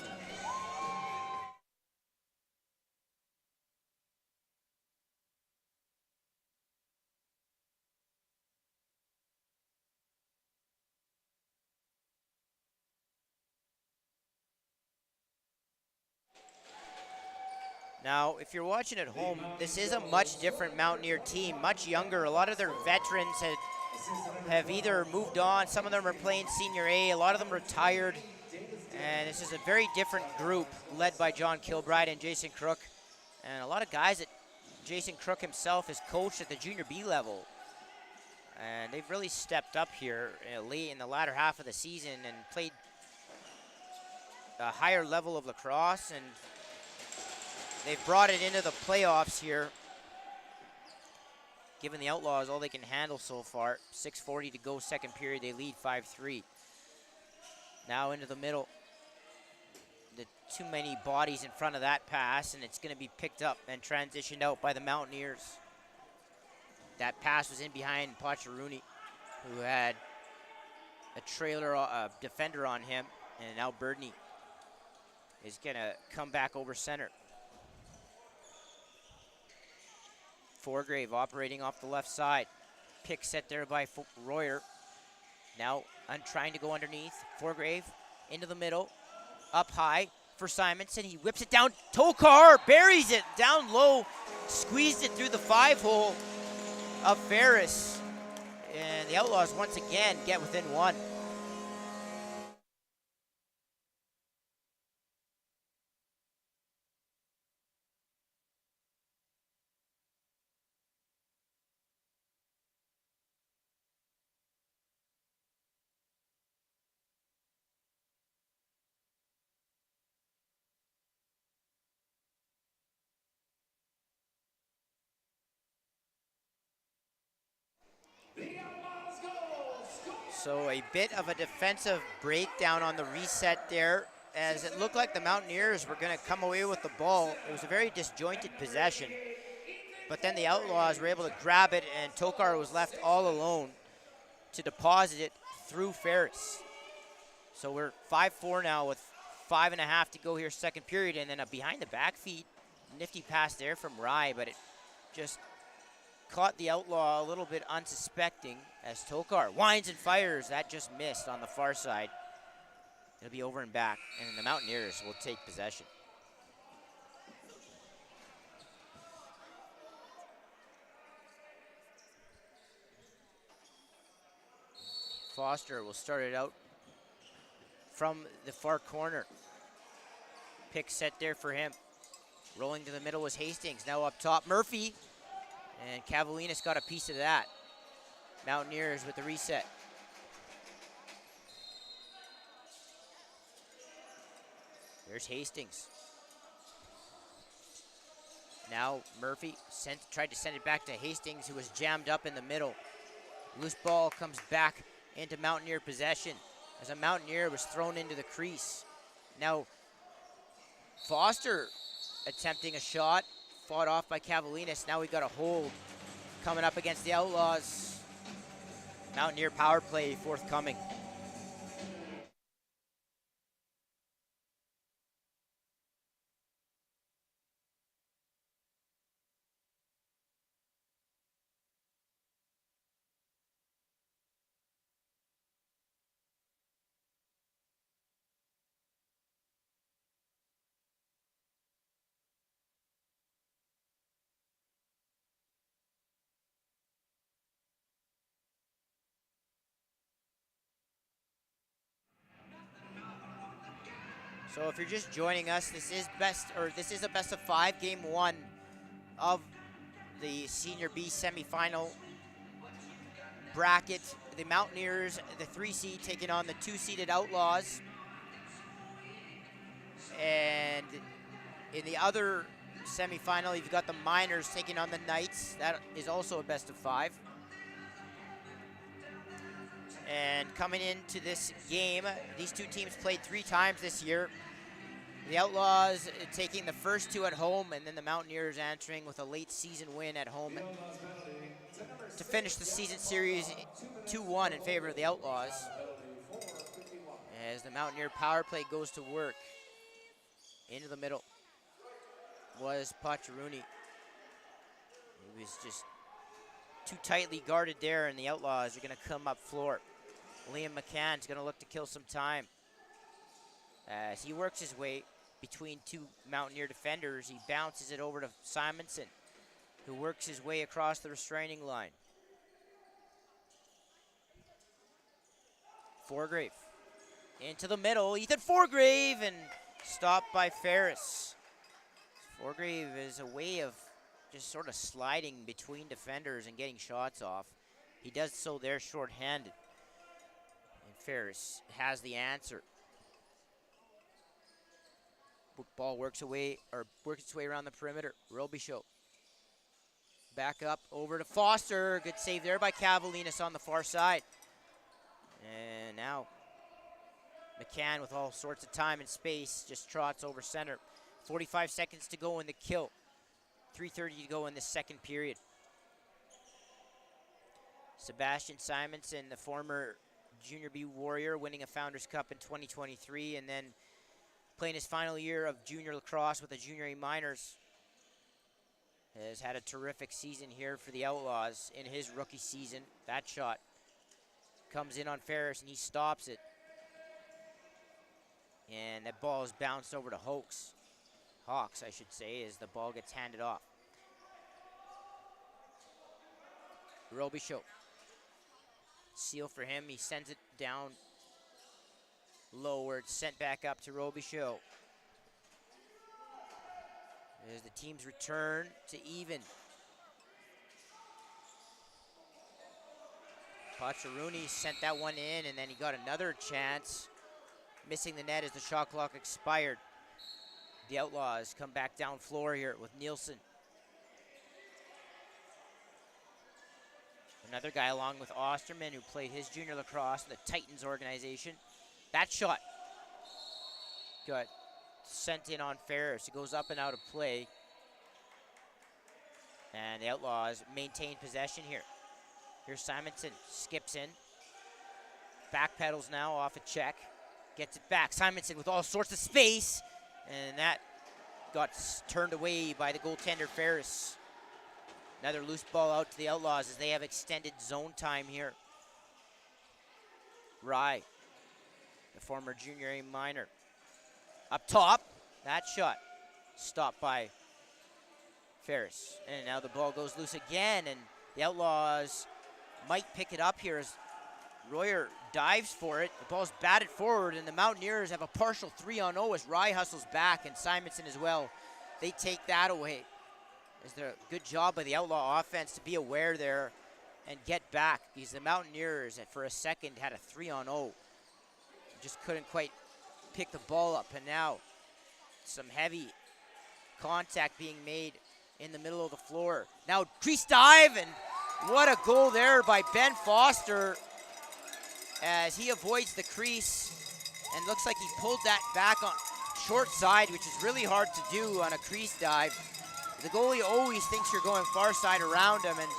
Now, if you're watching at home, this is a much different Mountaineer team, much younger. A lot of their veterans have either moved on. Some of them are playing Senior A. A lot of them retired. And this is a very different group led by John Kilbride and Jason Crook. And a lot of guys that Jason Crook himself has coached at the Junior B level. And they've really stepped up here late in the latter half of the season and played a higher level of lacrosse. And they've brought it into the playoffs here. Given the Outlaws all they can handle so far. 6:40 to go, second period. They lead 5-3. Now into the middle. Too many bodies in front of that pass, and it's going to be picked up and transitioned out by the Mountaineers. That pass was in behind Pachawurni, who had a defender on him, and now Birdney is going to come back over center. Forgrave operating off the left side. Pick set there by Royer. Now trying to go underneath. Forgrave into the middle. Up high for Simonson. He whips it down. Tokar buries it down low. Squeezed it through the 5-hole of Ferris. And the Outlaws once again get within 1. So a bit of a defensive breakdown on the reset there, as it looked like the Mountaineers were going to come away with the ball. It was a very disjointed possession, but then the Outlaws were able to grab it, and Tokar was left all alone to deposit it through Ferris. So we're 5-4 now with 5.5 to go here, second period, and then a behind the back feed, nifty pass there from Rye, but it just caught the Outlaw a little bit unsuspecting as Tokar winds and fires. That just missed on the far side. It'll be over and back, and the Mountaineers will take possession. Foster will start it out from the far corner. Pick set there for him. Rolling to the middle was Hastings. Now up top, Murphy. And Cavalinas got a piece of that. Mountaineers with the reset. There's Hastings. Now Murphy tried to send it back to Hastings, who was jammed up in the middle. Loose ball comes back into Mountaineer possession as a Mountaineer was thrown into the crease. Now Foster attempting a shot, fought off by Cavalinas. Now we got a hold coming up against the Outlaws. Mountaineer power play forthcoming. So if you're just joining us, this is a best of 5 game 1 of the Senior B semifinal bracket. The Mountaineers, the 3 seed, taking on the 2-seeded Outlaws. And in the other semifinal, you've got the Miners taking on the Knights. That is also a best of 5. And coming into this game, these two teams played 3 times this year. The Outlaws taking the first 2 at home, and then the Mountaineers answering with a late season win at home to finish the season series 2-1 in favor of the Outlaws. As the Mountaineer power play goes to work. Into the middle was Pacharuni. He was just too tightly guarded there, and the Outlaws are going to come up floor. Liam McCann's going to look to kill some time. As he works his way between 2 Mountaineer defenders, he bounces it over to Simonson, who works his way across the restraining line. Forgrave into the middle. Ethan Forgrave, and stopped by Ferris. Forgrave is a way of just sort of sliding between defenders and getting shots off. He does so there short-handed. And Ferris has the answer. Ball works its way around the perimeter. Robichaud. Back up over to Foster. Good save there by Cavalinas on the far side. And now McCann, with all sorts of time and space, just trots over center. 45 seconds to go in the kill. 3:30 to go in the second period. Sebastian Simonson, the former Junior B Warrior, winning a Founders Cup in 2023, and then playing his final year of junior lacrosse with the Junior A Miners, has had a terrific season here for the Outlaws in his rookie season. That shot comes in on Ferris, and he stops it. And that ball is bounced over to Hawks, I should say, as the ball gets handed off. Robichaud. Seal for him. He sends it down low where it's sent back up to Robichaud. There's the team's return to even. Pacharuni sent that one in, and then he got another chance, missing the net as the shot clock expired. The Outlaws come back down floor here with Nielsen. Another guy along with Osterman who played his junior lacrosse in the Titans organization. That shot got sent in on Ferris. It goes up and out of play. And the Outlaws maintain possession here. Here's Simonson, skips in. Backpedals now off a check. Gets it back. Simonson with all sorts of space. And that got turned away by the goaltender, Ferris. Another loose ball out to the Outlaws as they have extended zone time here. Rye, the former junior A minor. Up top, that shot stopped by Ferris. And now the ball goes loose again, and the Outlaws might pick it up here as Royer dives for it. The ball's batted forward, and the Mountaineers have a partial 3-on-0 as Rye hustles back, and Simonson as well. They take that away. Is there a good job by the Outlaw offense to be aware there and get back, because the Mountaineers for a second had a 3-on-0. Just couldn't quite pick the ball up, and now some heavy contact being made in the middle of the floor. Now crease dive, and what a goal there by Ben Foster as he avoids the crease and looks like he pulled that back on short side, which is really hard to do on a crease dive. The goalie always thinks you're going far side around him, and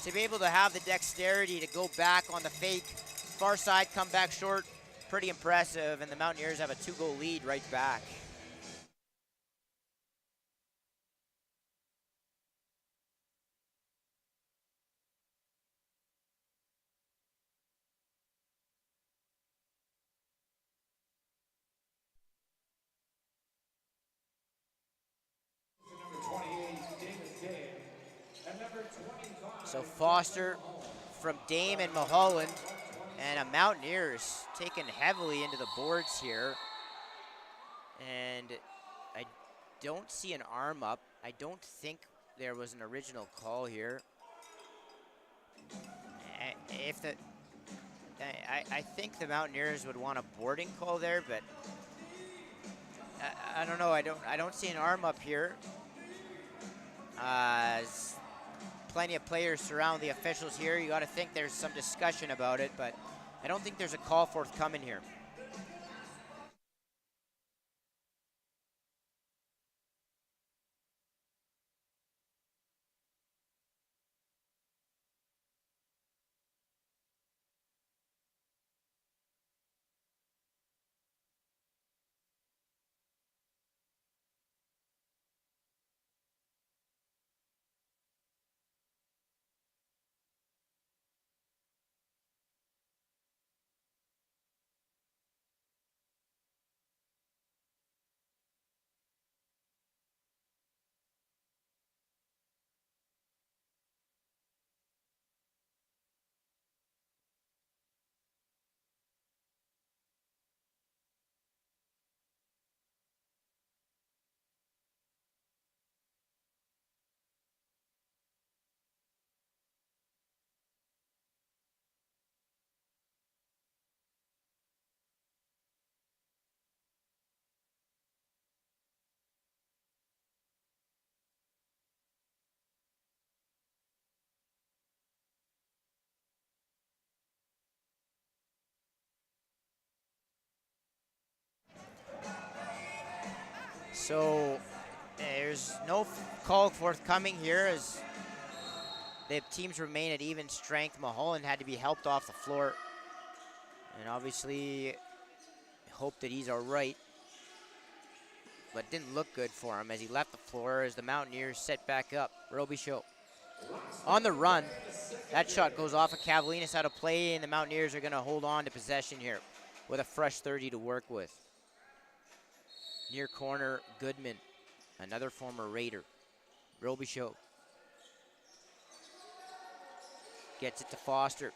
to be able to have the dexterity to go back on the fake, far side, come back short, pretty impressive, and the Mountaineers have a 2-goal lead right back. So Foster from Dame and Mulholland, and a Mountaineers taken heavily into the boards here. And I don't see an arm up. I don't think there was an original call here. I think the Mountaineers would want a boarding call there, but I don't know. I don't see an arm up here. Plenty of players surround the officials here. You got to think there's some discussion about it, but I don't think there's a call forthcoming here. So there's no call forthcoming here as the teams remain at even strength. Mulholland had to be helped off the floor, and obviously hope that he's all right, but didn't look good for him as he left the floor as the Mountaineers set back up. Robichaud on the run. That shot goes off of Cavalinas out of play, and the Mountaineers are going to hold on to possession here with a fresh 30 to work with. Near corner, Goodman, another former Raider. Robichaud gets it to Foster.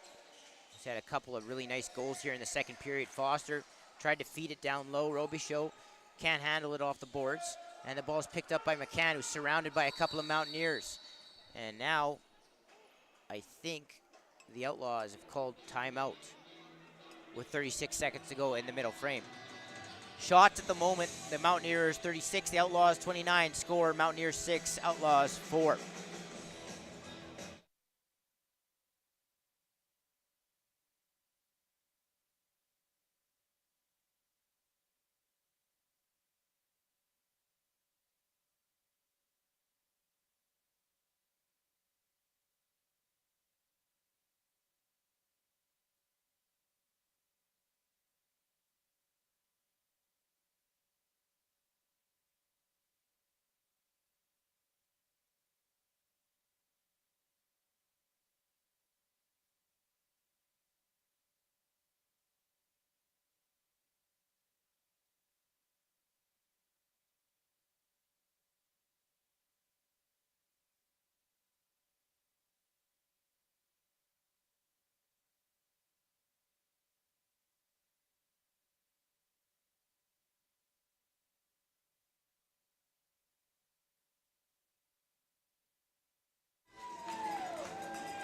He's had a couple of really nice goals here in the second period. Foster tried to feed it down low. Robichaud can't handle it off the boards. And the ball's picked up by McCann, who's surrounded by a couple of Mountaineers. And now, I think the Outlaws have called timeout with 36 seconds to go in the middle frame. Shots at the moment, the Mountaineers 36, the Outlaws 29. Score, Mountaineers 6, Outlaws 4.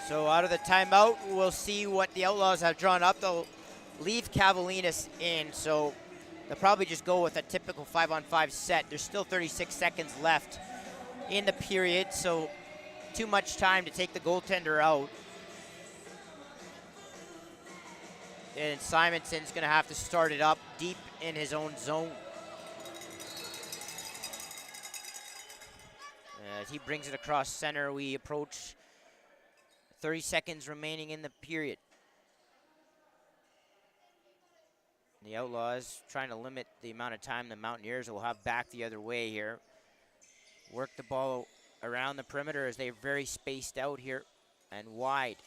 So out of the timeout, we'll see what the Outlaws have drawn up. They'll leave Cavalinas in, so they'll probably just go with a typical 5-on-5 set. There's still 36 seconds left in the period, so too much time to take the goaltender out. And Simonson's going to have to start it up deep in his own zone. As he brings it across center, we approach 30 seconds remaining in the period. The Outlaws trying to limit the amount of time the Mountaineers will have back the other way here. Work the ball around the perimeter as they're very spaced out here and wide.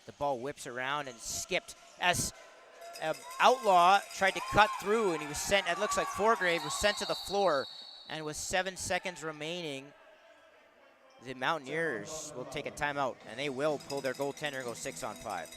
The ball whips around and skipped as Outlaw tried to cut through, and he was sent, it looks like Forgrave was sent to the floor, and with 7 seconds remaining, the Mountaineers will take a timeout, and they will pull their goaltender and go 6-on-5.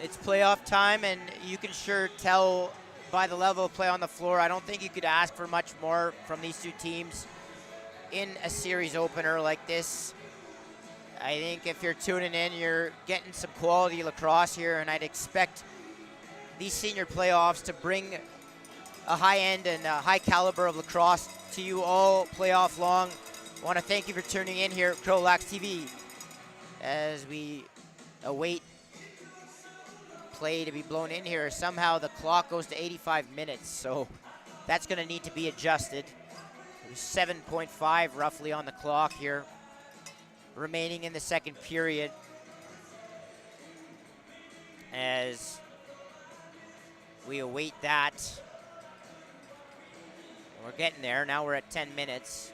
It's playoff time, and you can sure tell by the level of play on the floor. I don't think you could ask for much more from these two teams in a series opener like this. I think if you're tuning in, you're getting some quality lacrosse here, and I'd expect these senior playoffs to bring a high end and a high caliber of lacrosse to you all playoff long. I want to thank you for tuning in here at CROW LAX TV as we await play to be blown in here. Somehow the clock goes to 85 minutes, so that's going to need to be adjusted. There's 7.5 roughly on the clock here remaining in the second period as we await that. We're getting there. Now we're at 10 minutes.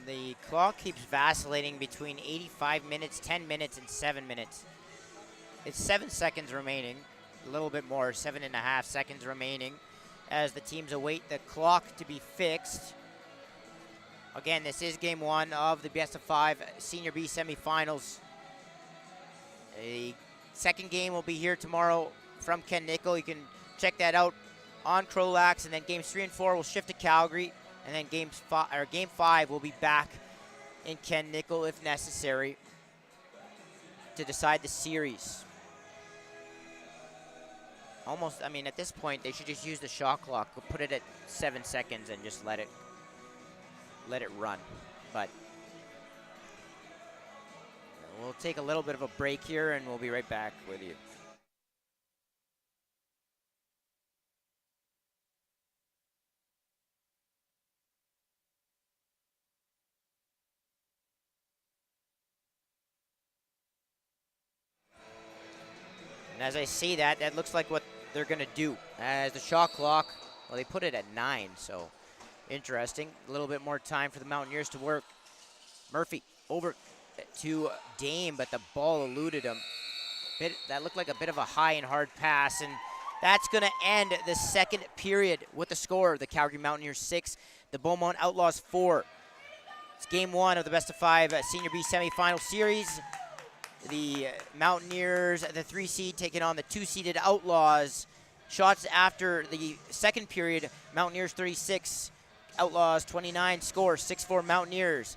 The clock keeps vacillating between 85 minutes, 10 minutes, and 7 minutes. It's 7 seconds remaining, a little bit more, 7.5 seconds remaining as the teams await the clock to be fixed. Again, this is game one of the best of 5 Senior B semifinals. The second game will be here tomorrow from Ken Nickel. You can check that out on CROW LAX, and then games 3 and 4 will shift to Calgary. And then game 5 will be back in Ken Nickel if necessary to decide the series. Almost, I mean, at this point, they should just use the shot clock, put it at 7 seconds, and just let it run. But we'll take a little bit of a break here, and we'll be right back with you. And as I say that, that looks like what they're going to do. As the shot clock, well, they put it at 9, so interesting. A little bit more time for the Mountaineers to work. Murphy over to Dame, but the ball eluded him. That looked like a bit of a high and hard pass, and that's going to end the second period with the score. The Calgary Mountaineers 6, the Beaumont Outlaws 4. It's game 1 of the best of 5 Senior B semifinal series. The Mountaineers, the 3 seed, taking on the 2-seeded Outlaws shots after the second period. Mountaineers 36, Outlaws 29. Score 6-4 Mountaineers.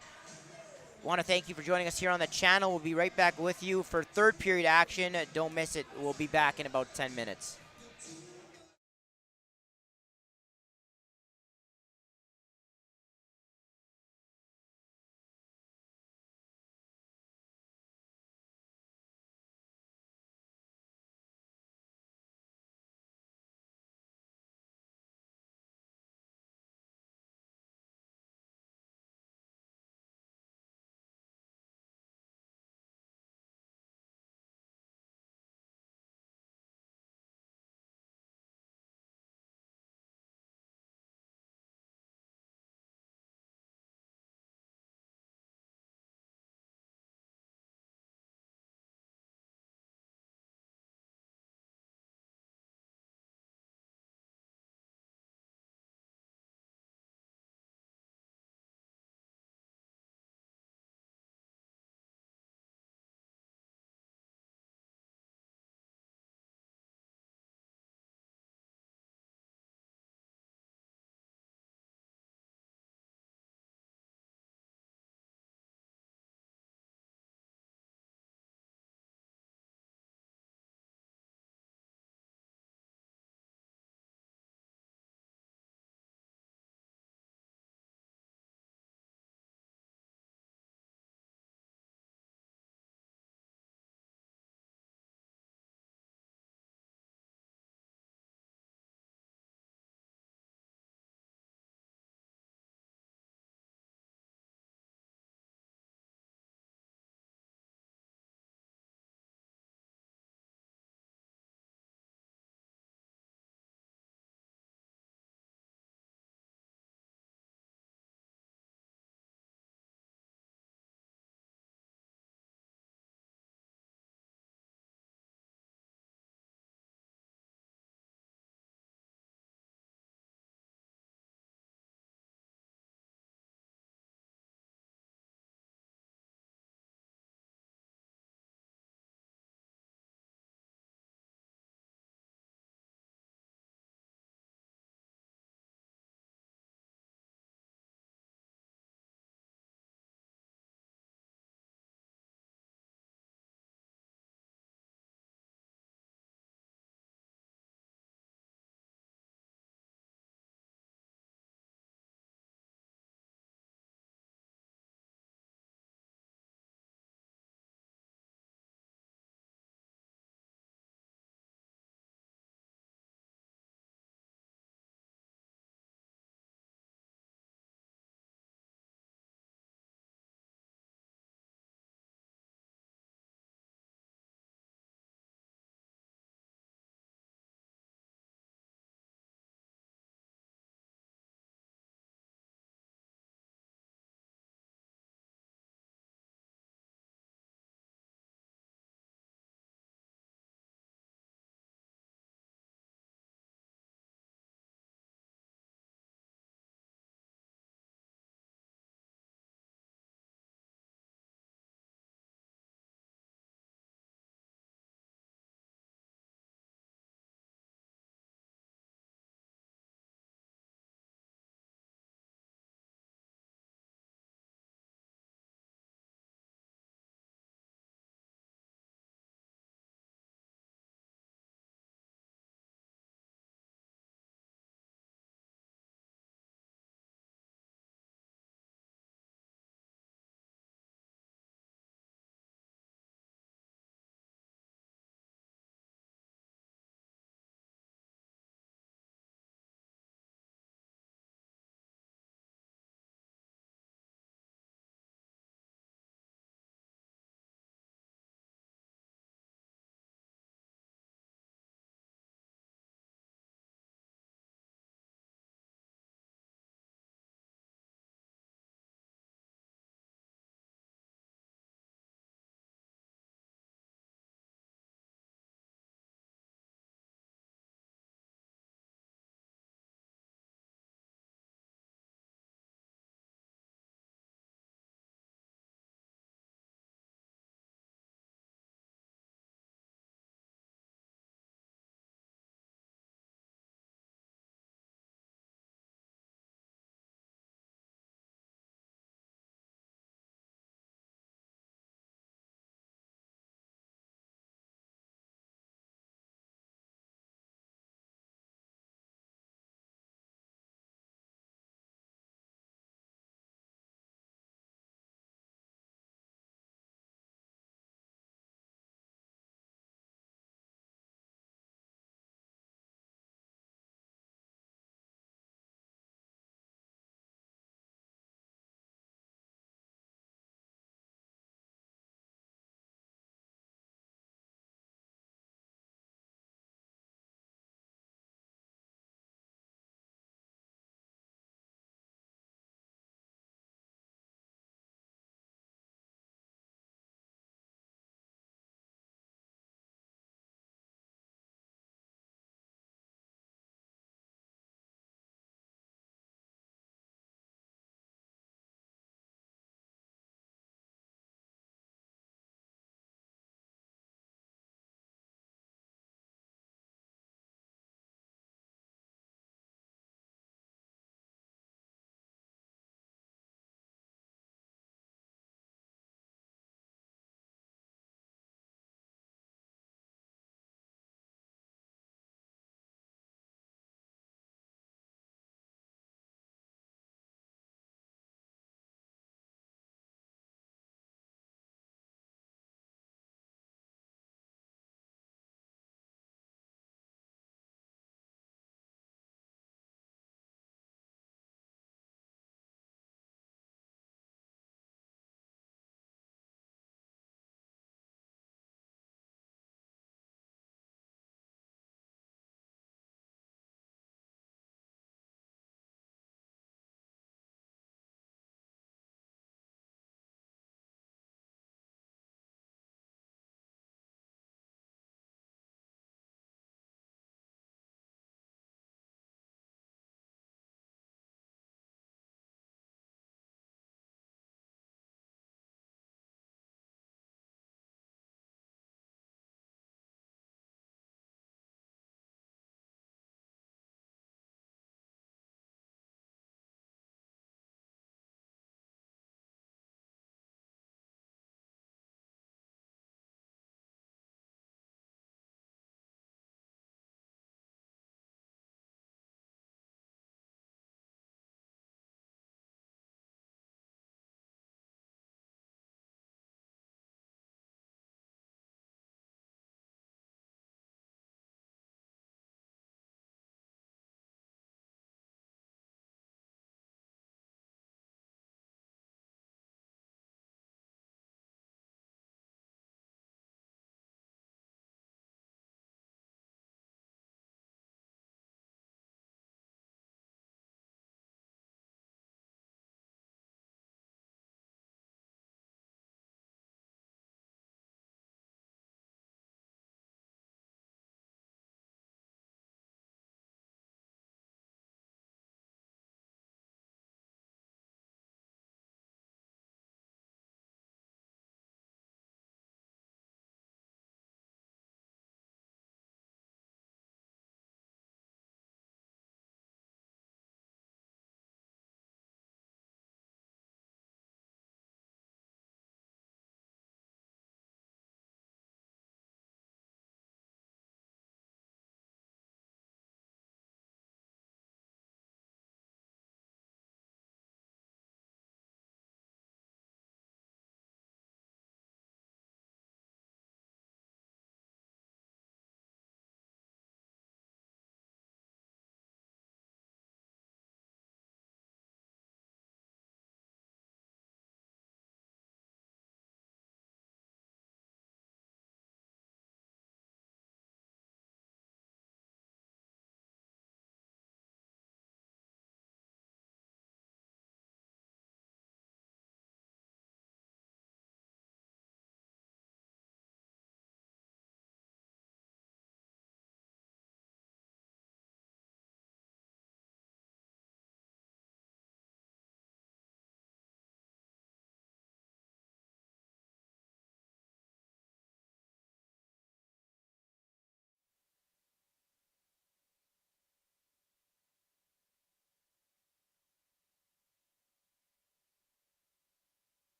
Want to thank you for joining us here on the channel. We'll be right back with you for third period action. Don't miss it. We'll be back in about 10 minutes.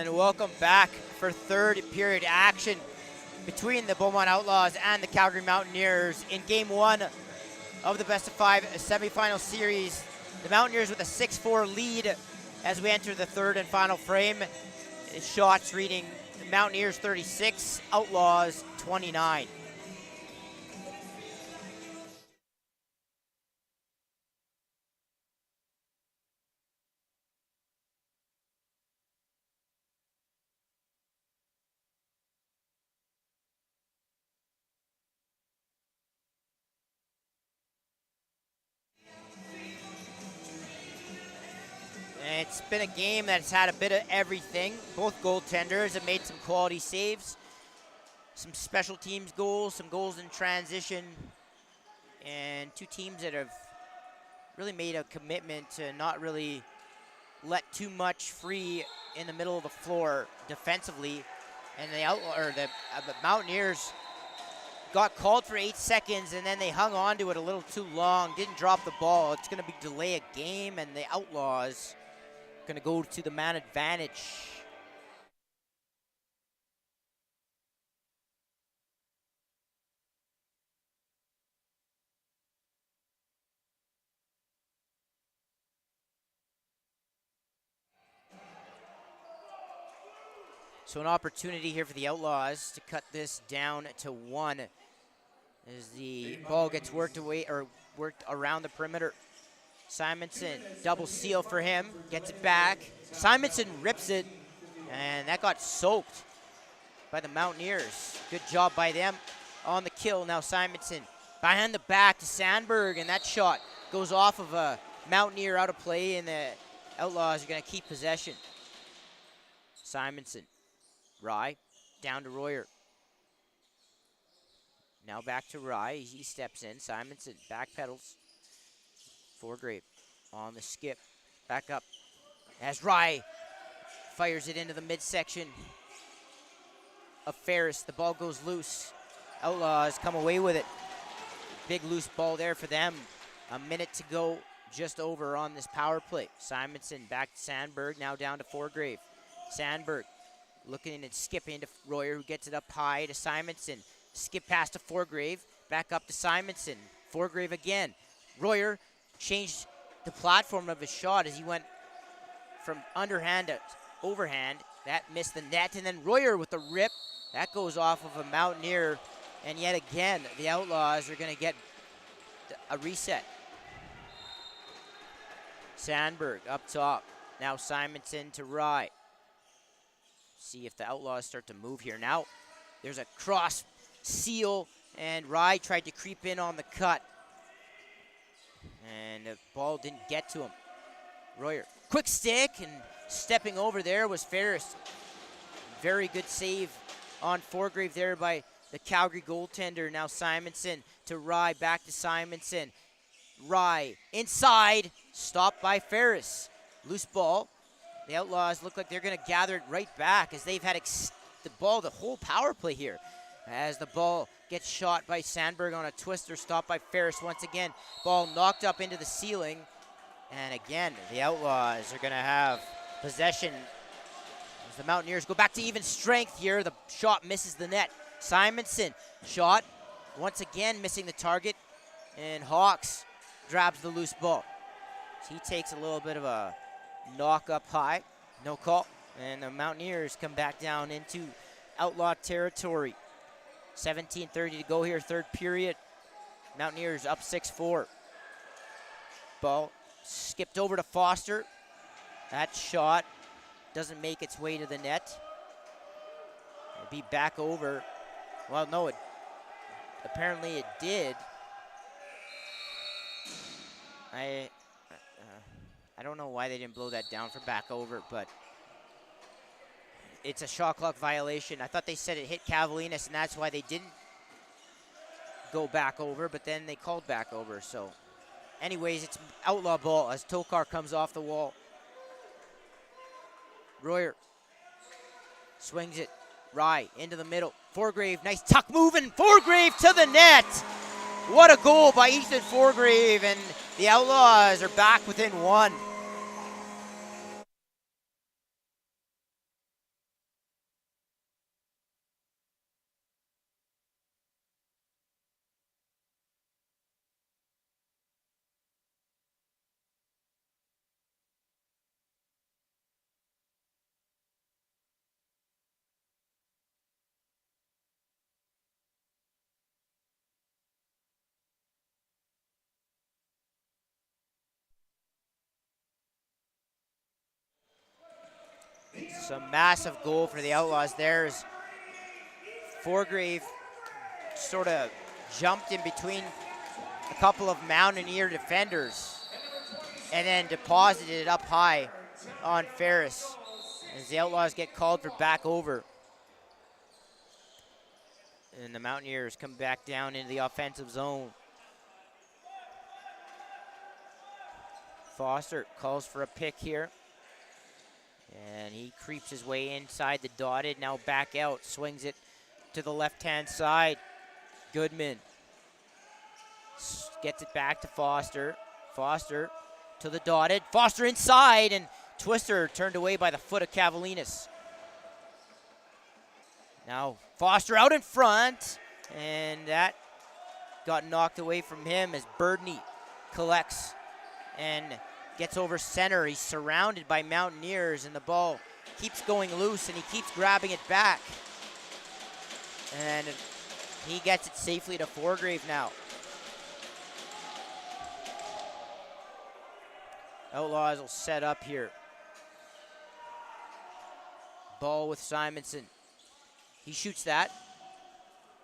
And welcome back for third period action between the Beaumont Outlaws and the Calgary Mountaineers in game one of the best of five semifinal series. The Mountaineers with a 6-4 lead as we enter the third and final frame. Shots reading Mountaineers 36, Outlaws 29. It's been a game that's had a bit of everything. Both goaltenders have made some quality saves, some special teams goals, some goals in transition, and two teams that have really made a commitment to not really let too much free in the middle of the floor defensively. And the Mountaineers got called for 8 seconds, and then they hung on to it a little too long, didn't drop the ball. It's going to be delay a game, and the Outlaws going to go to the man advantage. So an opportunity here for the Outlaws to cut this down to 1 as the ball gets worked around the perimeter. Simonson, double seal for him, gets it back. Simonson rips it, and that got soaked by the Mountaineers. Good job by them on the kill. Now Simonson behind the back to Sandberg, and that shot goes off of a Mountaineer out of play, and the Outlaws are going to keep possession. Simonson, Rye, down to Royer. Now back to Rye, he steps in. Simonson back pedals. Forgrave on the skip, back up as Rye fires it into the midsection of Ferris. The ball goes loose. Outlaws come away with it. Big loose ball there for them. A minute to go, just over on this power play. Simonson back to Sandberg, now down to Forgrave. Sandberg looking and skipping to Royer, who gets it up high to Simonson. Skip pass to Forgrave, back up to Simonson. Forgrave again. Royer changed the platform of his shot as he went from underhand to overhand. That missed the net, and then Royer with the rip. That goes off of a Mountaineer, and yet again, the Outlaws are going to get a reset. Sandberg up top. Now Simonson to Rye. See if the Outlaws start to move here. Now there's a cross seal, and Rye tried to creep in on the cut. And the ball didn't get to him. Royer, quick stick, and stepping over there was Ferris. Very good save on Forgrave there by the Calgary goaltender. Now Simonson to Rye, back to Simonson. Rye inside, stopped by Ferris. Loose ball. The Outlaws look like they're going to gather it right back as they've had the ball the whole power play here. As the ball gets shot by Sandberg on a twister, stopped by Ferris once again. Ball knocked up into the ceiling. And again, the Outlaws are going to have possession as the Mountaineers go back to even strength here. The shot misses the net. Simonson, shot, once again missing the target. And Hawks grabs the loose ball. So he takes a little bit of a knock up high. No call. And the Mountaineers come back down into Outlaw territory. 17:30 to go here, third period. Mountaineers up 6-4. Ball skipped over to Foster. That shot doesn't make its way to the net. It'll be back over. Well, no, apparently it did. I don't know why they didn't blow that down for back over, but it's a shot clock violation. I thought they said it hit Cavalinas, and that's why they didn't go back over, but then they called back over. So anyways, it's Outlaw ball as Tokar comes off the wall. Royer swings it. Rye into the middle. Forgrave, nice tuck moving. Forgrave to the net. What a goal by Ethan Forgrave, and the Outlaws are back within 1. Some massive goal for the Outlaws there as Forgrave sort of jumped in between a couple of Mountaineer defenders and then deposited it up high on Ferris as the Outlaws get called for back over. And the Mountaineers come back down into the offensive zone. Foster calls for a pick here. And he creeps his way inside the dotted, now back out, swings it to the left-hand side. Goodman gets it back to Foster. Foster to the dotted. Foster inside, and Twister turned away by the foot of Cavalinas. Now Foster out in front, and that got knocked away from him as Birdney collects and gets over center. He's surrounded by Mountaineers, and the ball keeps going loose, and he keeps grabbing it back. And he gets it safely to Forgrave now. Outlaws will set up here. Ball with Simonson. He shoots that.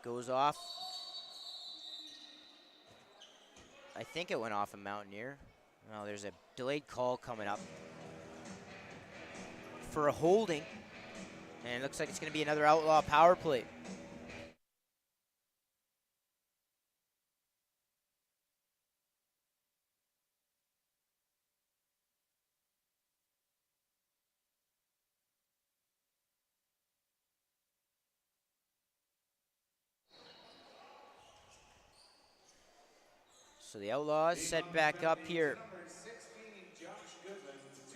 Goes off. I think it went off a Mountaineer. No, there's a delayed call coming up for a holding. And it looks like it's going to be another Outlaw power play. So the Outlaws set back up here.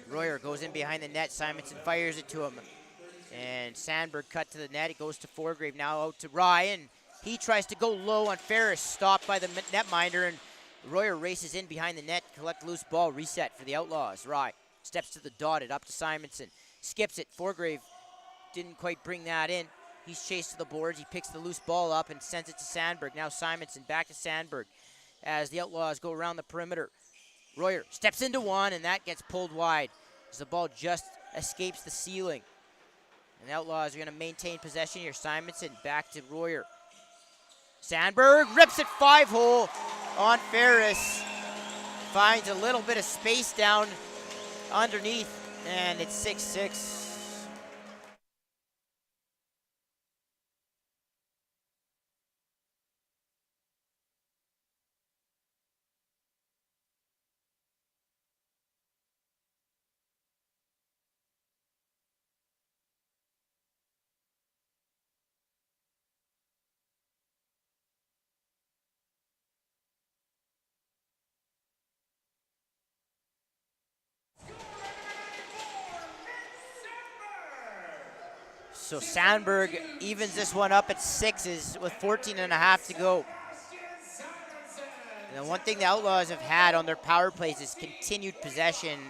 Royer goes in behind the net. Simonson fires it to him. And Sandberg cut to the net. It goes to Forgrave. Now out to Ryan. He tries to go low on Ferris. Stopped by the netminder. And Royer races in behind the net. Collect loose ball. Reset for the Outlaws. Rye steps to the dotted. Up to Simonson. Skips it. Forgrave didn't quite bring that in. He's chased to the boards. He picks the loose ball up and sends it to Sandberg. Now Simonson back to Sandberg as the Outlaws go around the perimeter. Royer steps into one, and that gets pulled wide as the ball just escapes the ceiling. And the Outlaws are going to maintain possession here. Simonson back to Royer. Sandberg rips it 5-hole on Ferris. Finds a little bit of space down underneath, and it's 6-6. So Sandberg evens this one up at 6s with 14 and a half to go. And the one thing the Outlaws have had on their power plays is continued possession,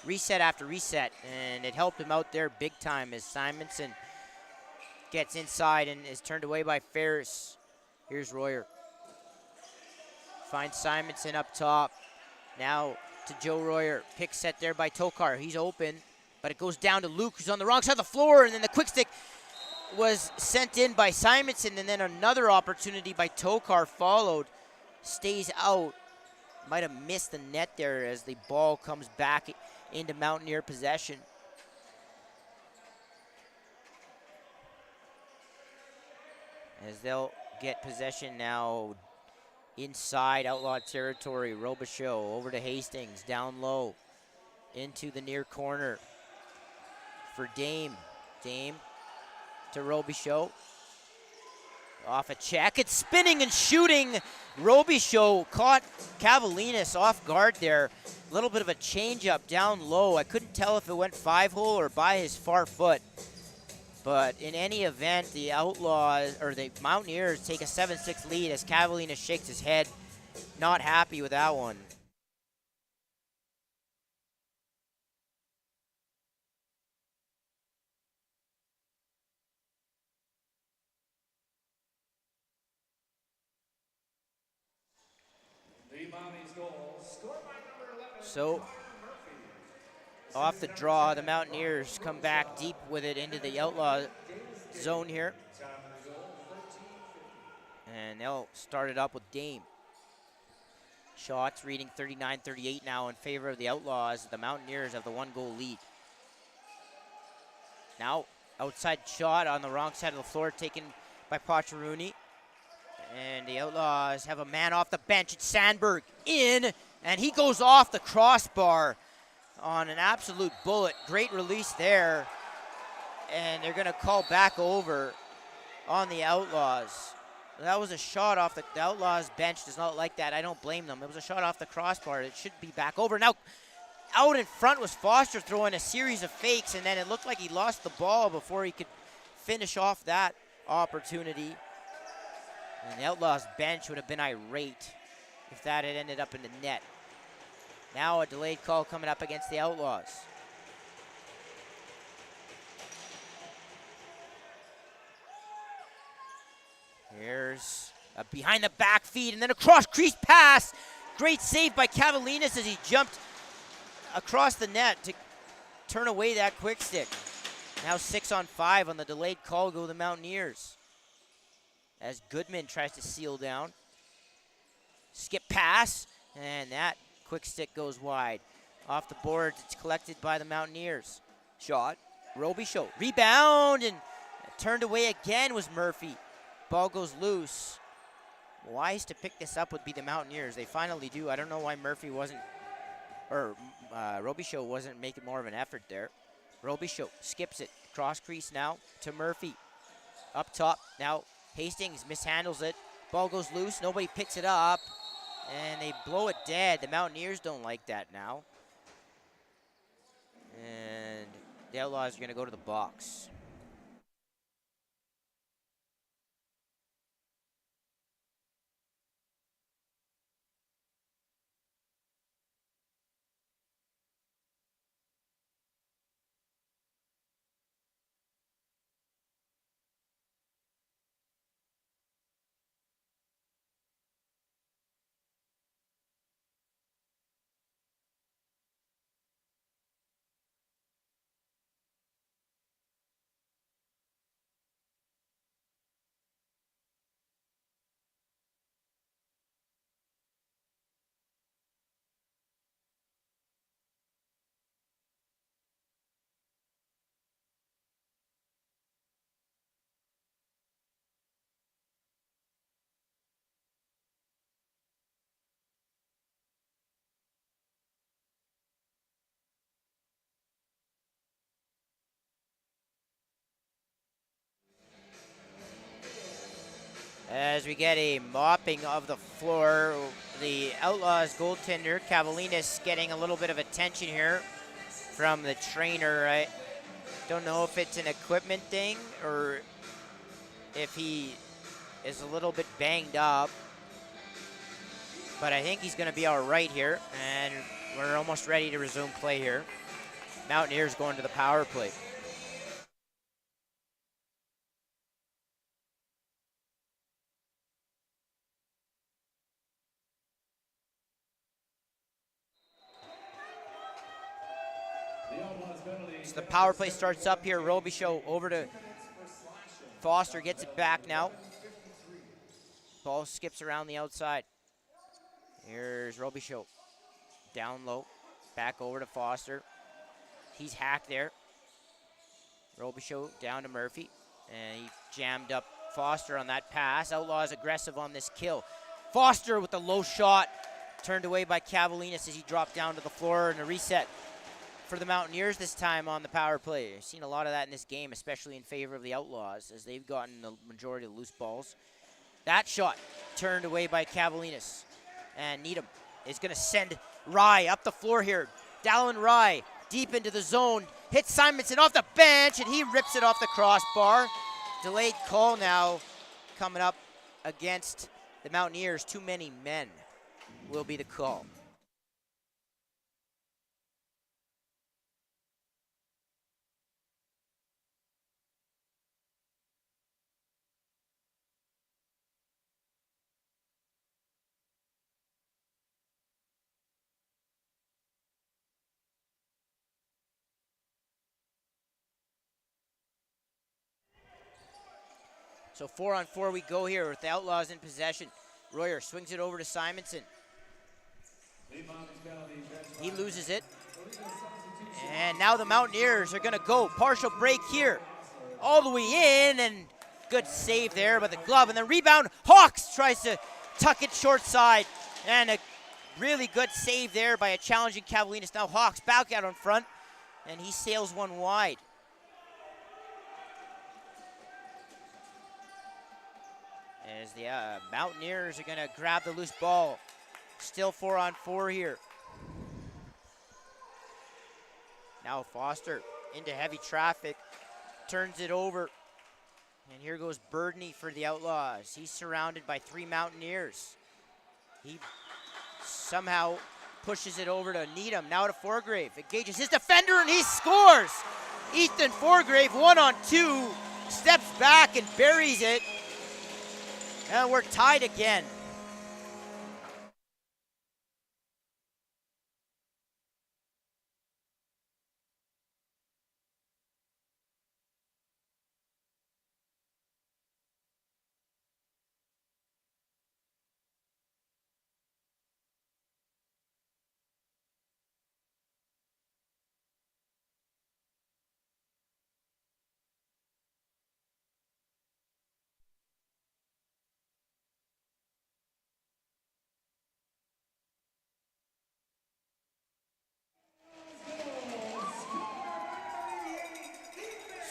reset after reset, and it helped them out there big time as Simonson gets inside and is turned away by Ferris. Here's Royer. Finds Simonson up top. Now to Joe Royer. Pick set there by Tokar. He's open. But it goes down to Luke, who's on the wrong side of the floor, and then the quick stick was sent in by Simonson, and then another opportunity by Tokar followed. Stays out. Might have missed the net there as the ball comes back into Mountaineer possession. As they'll get possession now inside Outlaw territory. Robichaud over to Hastings, down low, into the near corner. For Dame. Dame to Robichaud. Off a check. It's spinning and shooting. Robichaud caught Cavalinas off guard there. A little bit of a change-up down low. I couldn't tell if it went 5-hole or by his far foot. But in any event, the Outlaws, or the Mountaineers, take a 7-6 lead as Cavalinas shakes his head. Not happy with that one. So off the draw. The Mountaineers come back deep with it into the Outlaw zone here. And they'll start it up with Dame. Shots reading 39-38 now in favor of the Outlaws. The Mountaineers have the 1-goal lead. Now, outside shot on the wrong side of the floor taken by Pacharuni. And the Outlaws have a man off the bench. It's Sandberg in, and he goes off the crossbar on an absolute bullet. Great release there. And they're going to call back over on the Outlaws. That was a shot off the Outlaws bench. Does not like that. I don't blame them. It was a shot off the crossbar. It should be back over. Now, out in front was Foster throwing a series of fakes, and then it looked like he lost the ball before he could finish off that opportunity. And the Outlaws bench would have been irate if that had ended up in the net. Now a delayed call coming up against the Outlaws. Here's a behind the back feed and then a cross crease pass. Great save by Cavalinas as he jumped across the net to turn away that quick stick. Now 6-on-5 on the delayed call go the Mountaineers. As Goodman tries to seal down. Skip pass, and that quick stick goes wide. Off the boards, it's collected by the Mountaineers. Shot, Robichaud, rebound, and turned away again was Murphy. Ball goes loose. Wise to pick this up would be the Mountaineers. They finally do. I don't know why Murphy wasn't, or Robichaud wasn't making more of an effort there. Robichaud skips it. Cross crease now to Murphy. Up top. Now Hastings mishandles it. Ball goes loose. Nobody picks it up. And they blow it dead. The Mountaineers don't like that now. And the Outlaws are going to go to the box. As we get a mopping of the floor, the Outlaws goaltender, Cavalinas, getting a little bit of attention here from the trainer. I don't know if it's an equipment thing or if he is a little bit banged up, but I think he's going to be all right here, and we're almost ready to resume play here. Mountaineers going to the power play. So the power play starts up here. Robichaud over to Foster, gets it back now. Ball skips around the outside. Here's Robichaud. Down low. Back over to Foster. He's hacked there. Robichaud down to Murphy. And he jammed up Foster on that pass. Outlaws aggressive on this kill. Foster with the low shot. Turned away by Cavalinas as he dropped down to the floor, and a reset for the Mountaineers this time on the power play. I've seen a lot of that in this game, especially in favor of the Outlaws, as they've gotten the majority of the loose balls. That shot turned away by Cavalinas. And Needham is going to send Rye up the floor here. Dallin Rye deep into the zone. Hits Simonson off the bench, and he rips it off the crossbar. Delayed call now coming up against the Mountaineers. Too many men will be the call. So 4-on-4 we go here with the Outlaws in possession. Royer swings it over to Simonson. He loses it. And now the Mountaineers are gonna go. Partial break here. All the way in, and good save there by the glove. And the rebound, Hawks tries to tuck it short side. And a really good save there by a challenging Cavalinas. Now Hawks back out on front, and he sails one wide. As the Mountaineers are gonna grab the loose ball. Still 4-on-4 here. Now Foster into heavy traffic, turns it over. And here goes Birdney for the Outlaws. He's surrounded by 3 Mountaineers. He somehow pushes it over to Needham, now to Forgrave. Engages his defender and he scores! Ethan Forgrave, 1-on-2, steps back and buries it. And we're tied again.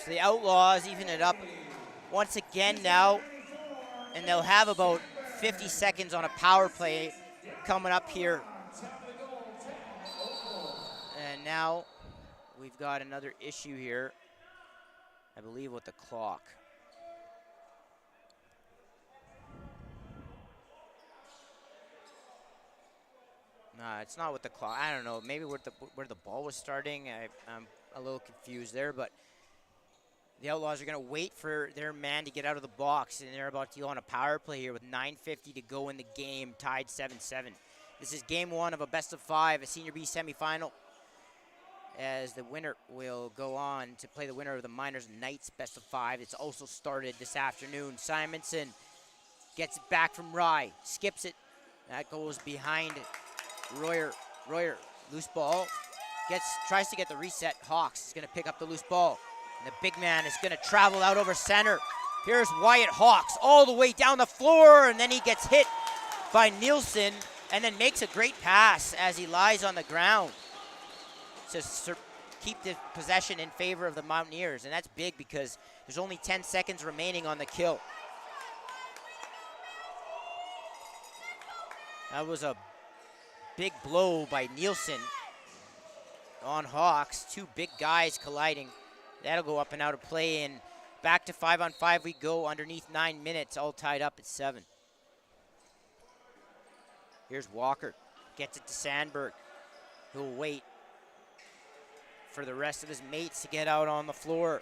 So the Outlaws even it up once again now, and they'll have about 50 seconds on a power play coming up here. And now we've got another issue here, I believe, with the clock. Nah, it's not with the clock. I don't know. Maybe where the ball was starting. I'm a little confused there, but the Outlaws are going to wait for their man to get out of the box, and they're about to go on a power play here with 9:50 to go in the game, tied 7-7. This is game 1 of a best-of-5, a Senior B semifinal, as the winner will go on to play the winner of the Miners Knights best-of-5. It's also started this afternoon. Simonson gets it back from Rye, skips it. That goes behind Royer. Royer, loose ball, tries to get the reset. Hawks is going to pick up the loose ball. And the big man is going to travel out over center. Here's Wyatt Hawks all the way down the floor, and then he gets hit by Nielsen and then makes a great pass as he lies on the ground to keep the possession in favor of the Mountaineers. And that's big because there's only 10 seconds remaining on the kill. That was a big blow by Nielsen on Hawks. 2 big guys colliding. That'll go up and out of play, and back to 5-on-5 we go underneath 9 minutes, all tied up at 7. Here's Walker, gets it to Sandberg, who'll wait for the rest of his mates to get out on the floor.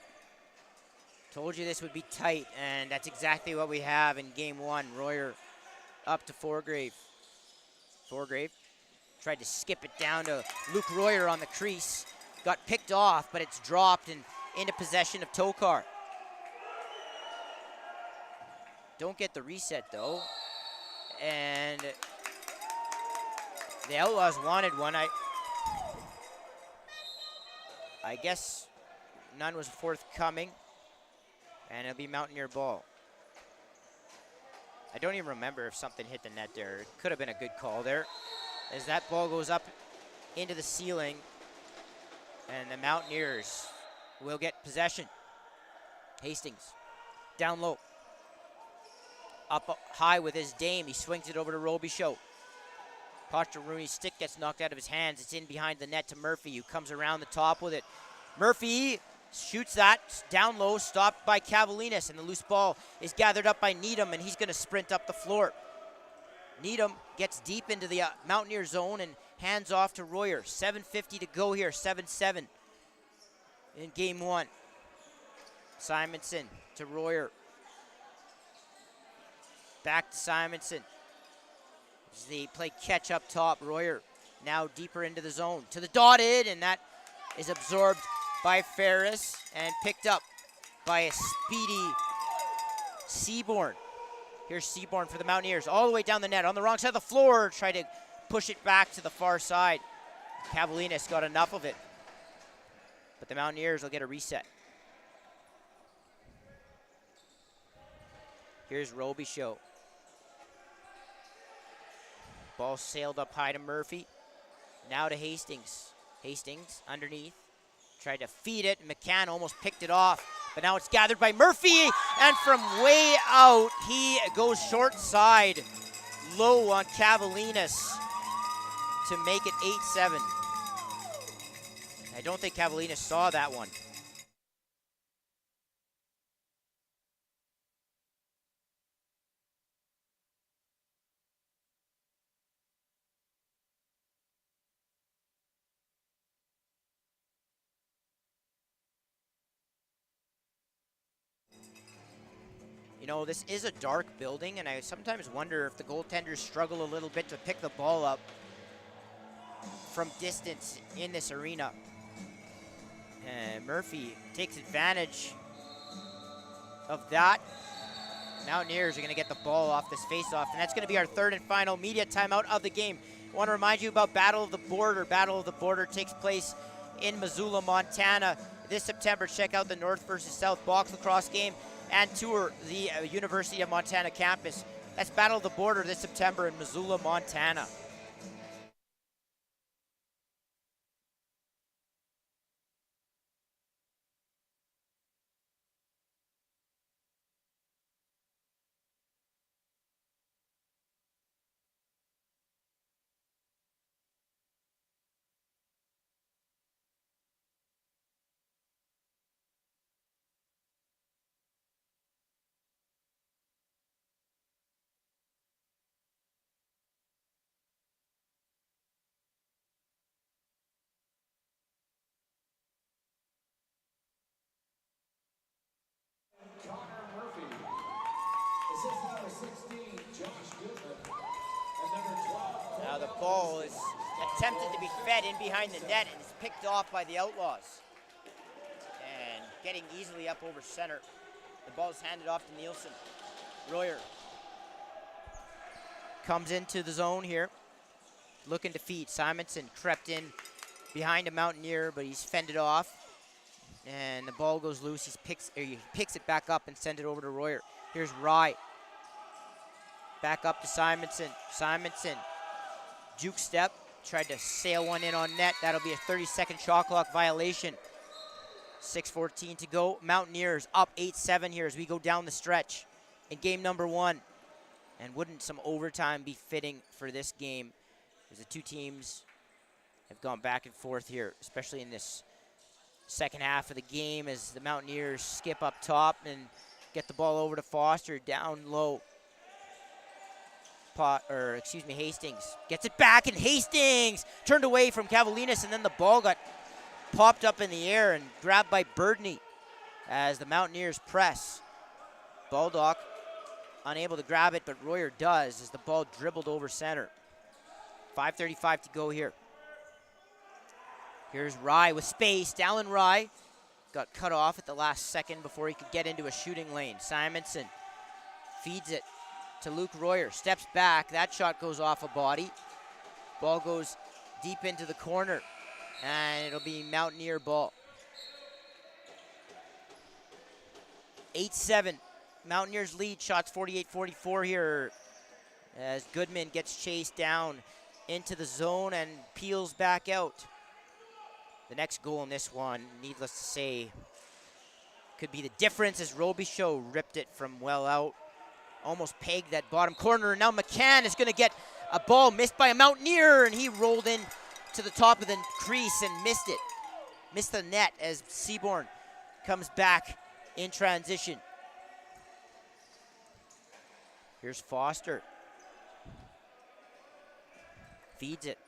Told you this would be tight, and that's exactly what we have in game 1. Royer up to Forgrave. Forgrave tried to skip it down to Luke Royer on the crease. Got picked off, but it's dropped and into possession of Tokar. Don't get the reset though. And the Outlaws wanted one. I guess none was forthcoming. And it'll be Mountaineer ball. I don't even remember if something hit the net there. It could have been a good call there. As that ball goes up into the ceiling. And the Mountaineers will get possession. Hastings, down low. Up high with his Dame. He swings it over to Robichaud. Rooney's stick gets knocked out of his hands. It's in behind the net to Murphy, who comes around the top with it. Murphy shoots that down low, stopped by Cavalinas, and the loose ball is gathered up by Needham, and he's going to sprint up the floor. Needham gets deep into the Mountaineer zone and hands off to Royer. 7:50 to go here, 7-7 in game 1. Simonson to Royer. Back to Simonson. As they play catch up top, Royer now deeper into the zone. To the dotted, and that is absorbed by Ferris and picked up by a Seaborn. Here's Seaborn for the Mountaineers, all the way down the net, on the wrong side of the floor, try to push it back to the far side. Cavalinas got enough of it, but the Mountaineers will get a reset. Here's Robichaud. Ball sailed up high to Murphy. Now to Hastings. Hastings underneath. Tried to feed it. McCann almost picked it off. But now it's gathered by Murphy. And from way out, he goes short side. Low on Cavalinas to make it 8-7. I don't think Cavalinas saw that one. You know, this is a dark building, and I sometimes wonder if the goaltenders struggle a little bit to pick the ball up from distance in this arena. And Murphy takes advantage of that. Mountaineers are going to get the ball off this faceoff, and that's going to be our third and final media timeout of the game. I want to remind you about Battle of the Border. Battle of the Border takes place in Missoula, Montana this September. Check out the North versus South box lacrosse game and tour the University of Montana campus. That's Battle of the Border this September in Missoula, Montana. Now the ball is attempted to be fed in behind the net and is picked off by the Outlaws. And getting easily up over center. The ball is handed off to Nielsen. Royer comes into the zone here, looking to feed. Simonson crept in behind a Mountaineer, but he's fended off. And the ball goes loose. He picks it back up and sends it over to Royer. Here's Rye. Back up to Simonson. Simonson, juke step, tried to sail one in on net. That'll be a 30-second shot clock violation. 6:14 to go. Mountaineers up 8-7 here as we go down the stretch in game number one. And wouldn't some overtime be fitting for this game, as the two teams have gone back and forth here, especially in this second half of the game, as the Mountaineers skip up top and get the ball over to Foster down low. Hastings gets it back, and Hastings turned away from Cavalinas, and then the ball got popped up in the air and grabbed by Birdney as the Mountaineers press. Baldock unable to grab it, but Royer does as the ball dribbled over center. 5:35 to go here. Here's Rye with space. Dallin Rye got cut off at the last second before he could get into a shooting lane. Simonson feeds it to Luke Royer. Steps back. That shot goes off a body. Ball goes deep into the corner, and it'll be Mountaineer ball. 8-7. Mountaineers lead. Shots 48-44 here as Goodman gets chased down into the zone and peels back out. The next goal in this one, needless to say, could be the difference as Robichaud ripped it from well out. Almost pegged that bottom corner, and now McCann is going to get a ball missed by a Mountaineer, and he rolled in to the top of the crease and missed it. Missed the net as Seaborn comes back in transition. Here's Foster. Feeds it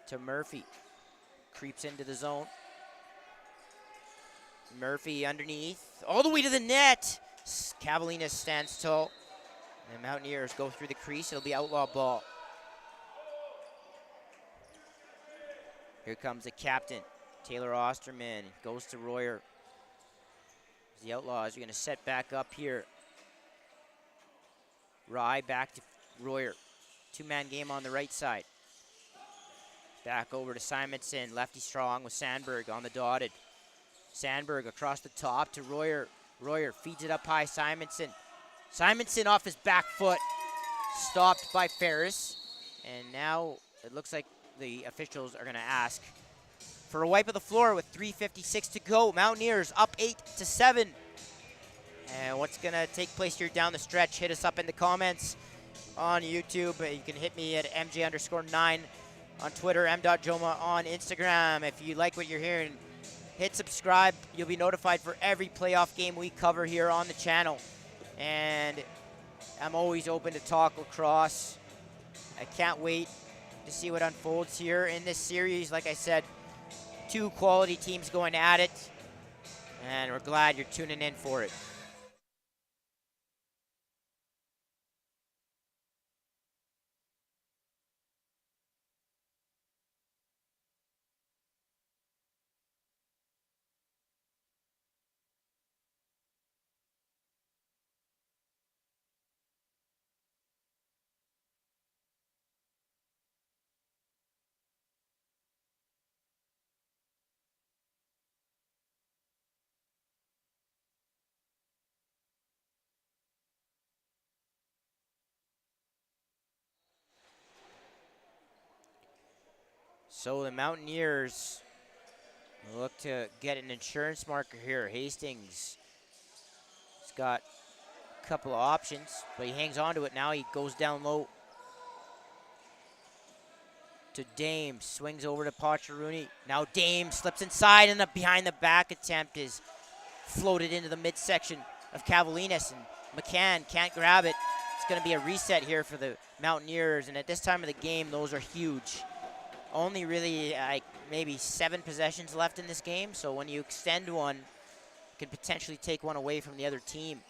to Murphy. Creeps into the zone. Murphy underneath, all the way to the net. Cavalinas stands tall. And the Mountaineers go through the crease. It'll be outlaw ball. Here comes the captain, Taylor Osterman. Goes to Royer. The Outlaws are going to set back up here Rye back to Royer. Two-man game on the right side. Back over to Simonson. Lefty strong with Sandberg on the dotted. Sandberg across the top to Royer. Royer feeds it up high. Simonson. Simonson off his back foot. Stopped by Ferris. And now it looks like the officials are going to ask for a wipe of the floor with 3:56 to go. Mountaineers up 8-7. And what's going to take place here down the stretch? Hit us up in the comments on YouTube. You can hit me at MJ_9 on Twitter, m.joma on Instagram. If you like what you're hearing, hit subscribe. You'll be notified for every playoff game we cover here on the channel. And I'm always open to talk lacrosse. I can't wait to see what unfolds here in this series. Like I said, two quality teams going at it, and we're glad you're tuning in for it. So the Mountaineers look to get an insurance marker here. Hastings has got a couple of options, but he hangs on to it now. He goes down low to Dame, swings over to Pacharuni. Now Dame slips inside, and the behind the back attempt is floated into the midsection of Cavalinas, and McCann can't grab it. It's going to be a reset here for the Mountaineers, and at this time of the game, those are huge. Only really maybe 7 possessions left in this game, so when you extend one, you can potentially take one away from the other team.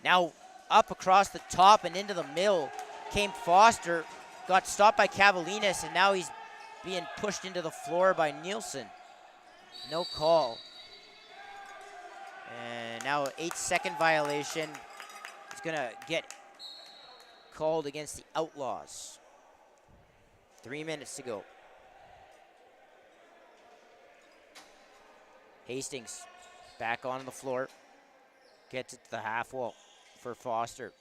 Now up across the top and into the middle came Foster, got stopped by Cavalinas, and now he's being pushed into the floor by Nielsen. No call. And now an 8-second violation is going to get called against the Outlaws. 3 minutes to go. Hastings back on the floor. Gets it to the half wall for Foster.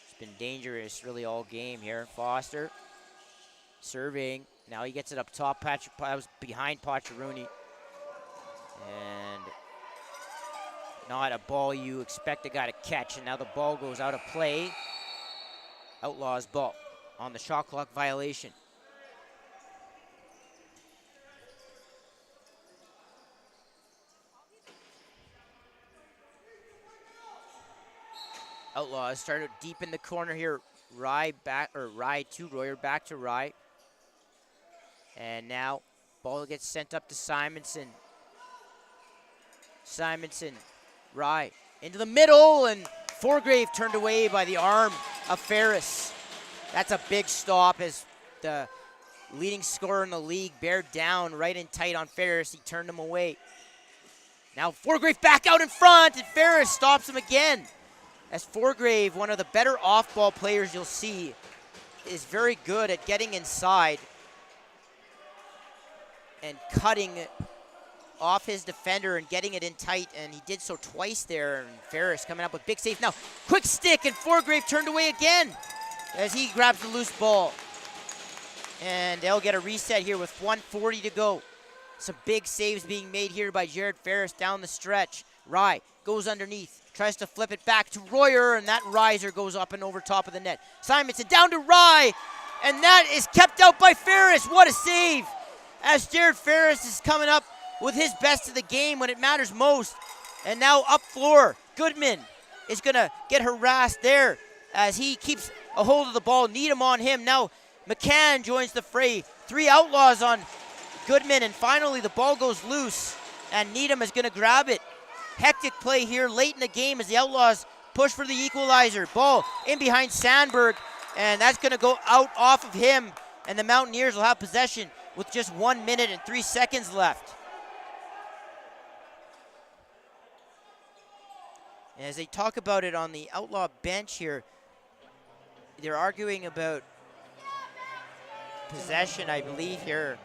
It's been dangerous really all game here. Foster serving. Now he gets it up top. That was behind Pacharuni. And not a ball you expect a guy to catch. And now the ball goes out of play. Outlaws ball on the shot clock violation. Outlaws started deep in the corner here. Rye to Royer, back to Rye. And now ball gets sent up to Simonson. Simonson, Rye into the middle, and Forgrave turned away by the arm of Ferris. That's a big stop as the leading scorer in the league bared down right in tight on Ferris. He turned him away. Now Forgrave back out in front, and Ferris stops him again. As Forgrave, one of the better off-ball players you'll see, is very good at getting inside and cutting off his defender and getting it in tight, and he did so twice there. And Ferris coming up with big save. Now, quick stick, and Forgrave turned away again as he grabs the loose ball. And they'll get a reset here with 1:40 to go. Some big saves being made here by Jared Ferris down the stretch. Rye goes underneath. Tries to flip it back to Royer, and that riser goes up and over top of the net. Simonson down to Rye, and that is kept out by Ferris. What a save! As Jared Ferris is coming up with his best of the game when it matters most. And now up floor, Goodman is going to get harassed there as he keeps a hold of the ball. Needham on him. Now McCann joins the fray. 3 Outlaws on Goodman, and finally the ball goes loose, and Needham is going to grab it. Hectic play here late in the game as the Outlaws push for the equalizer. Ball in behind Sandberg, and that's going to go out off of him, and the Mountaineers will have possession with just 1 minute and 3 seconds left. And as they talk about it on the Outlaw bench here, they're arguing about possession, I believe, here.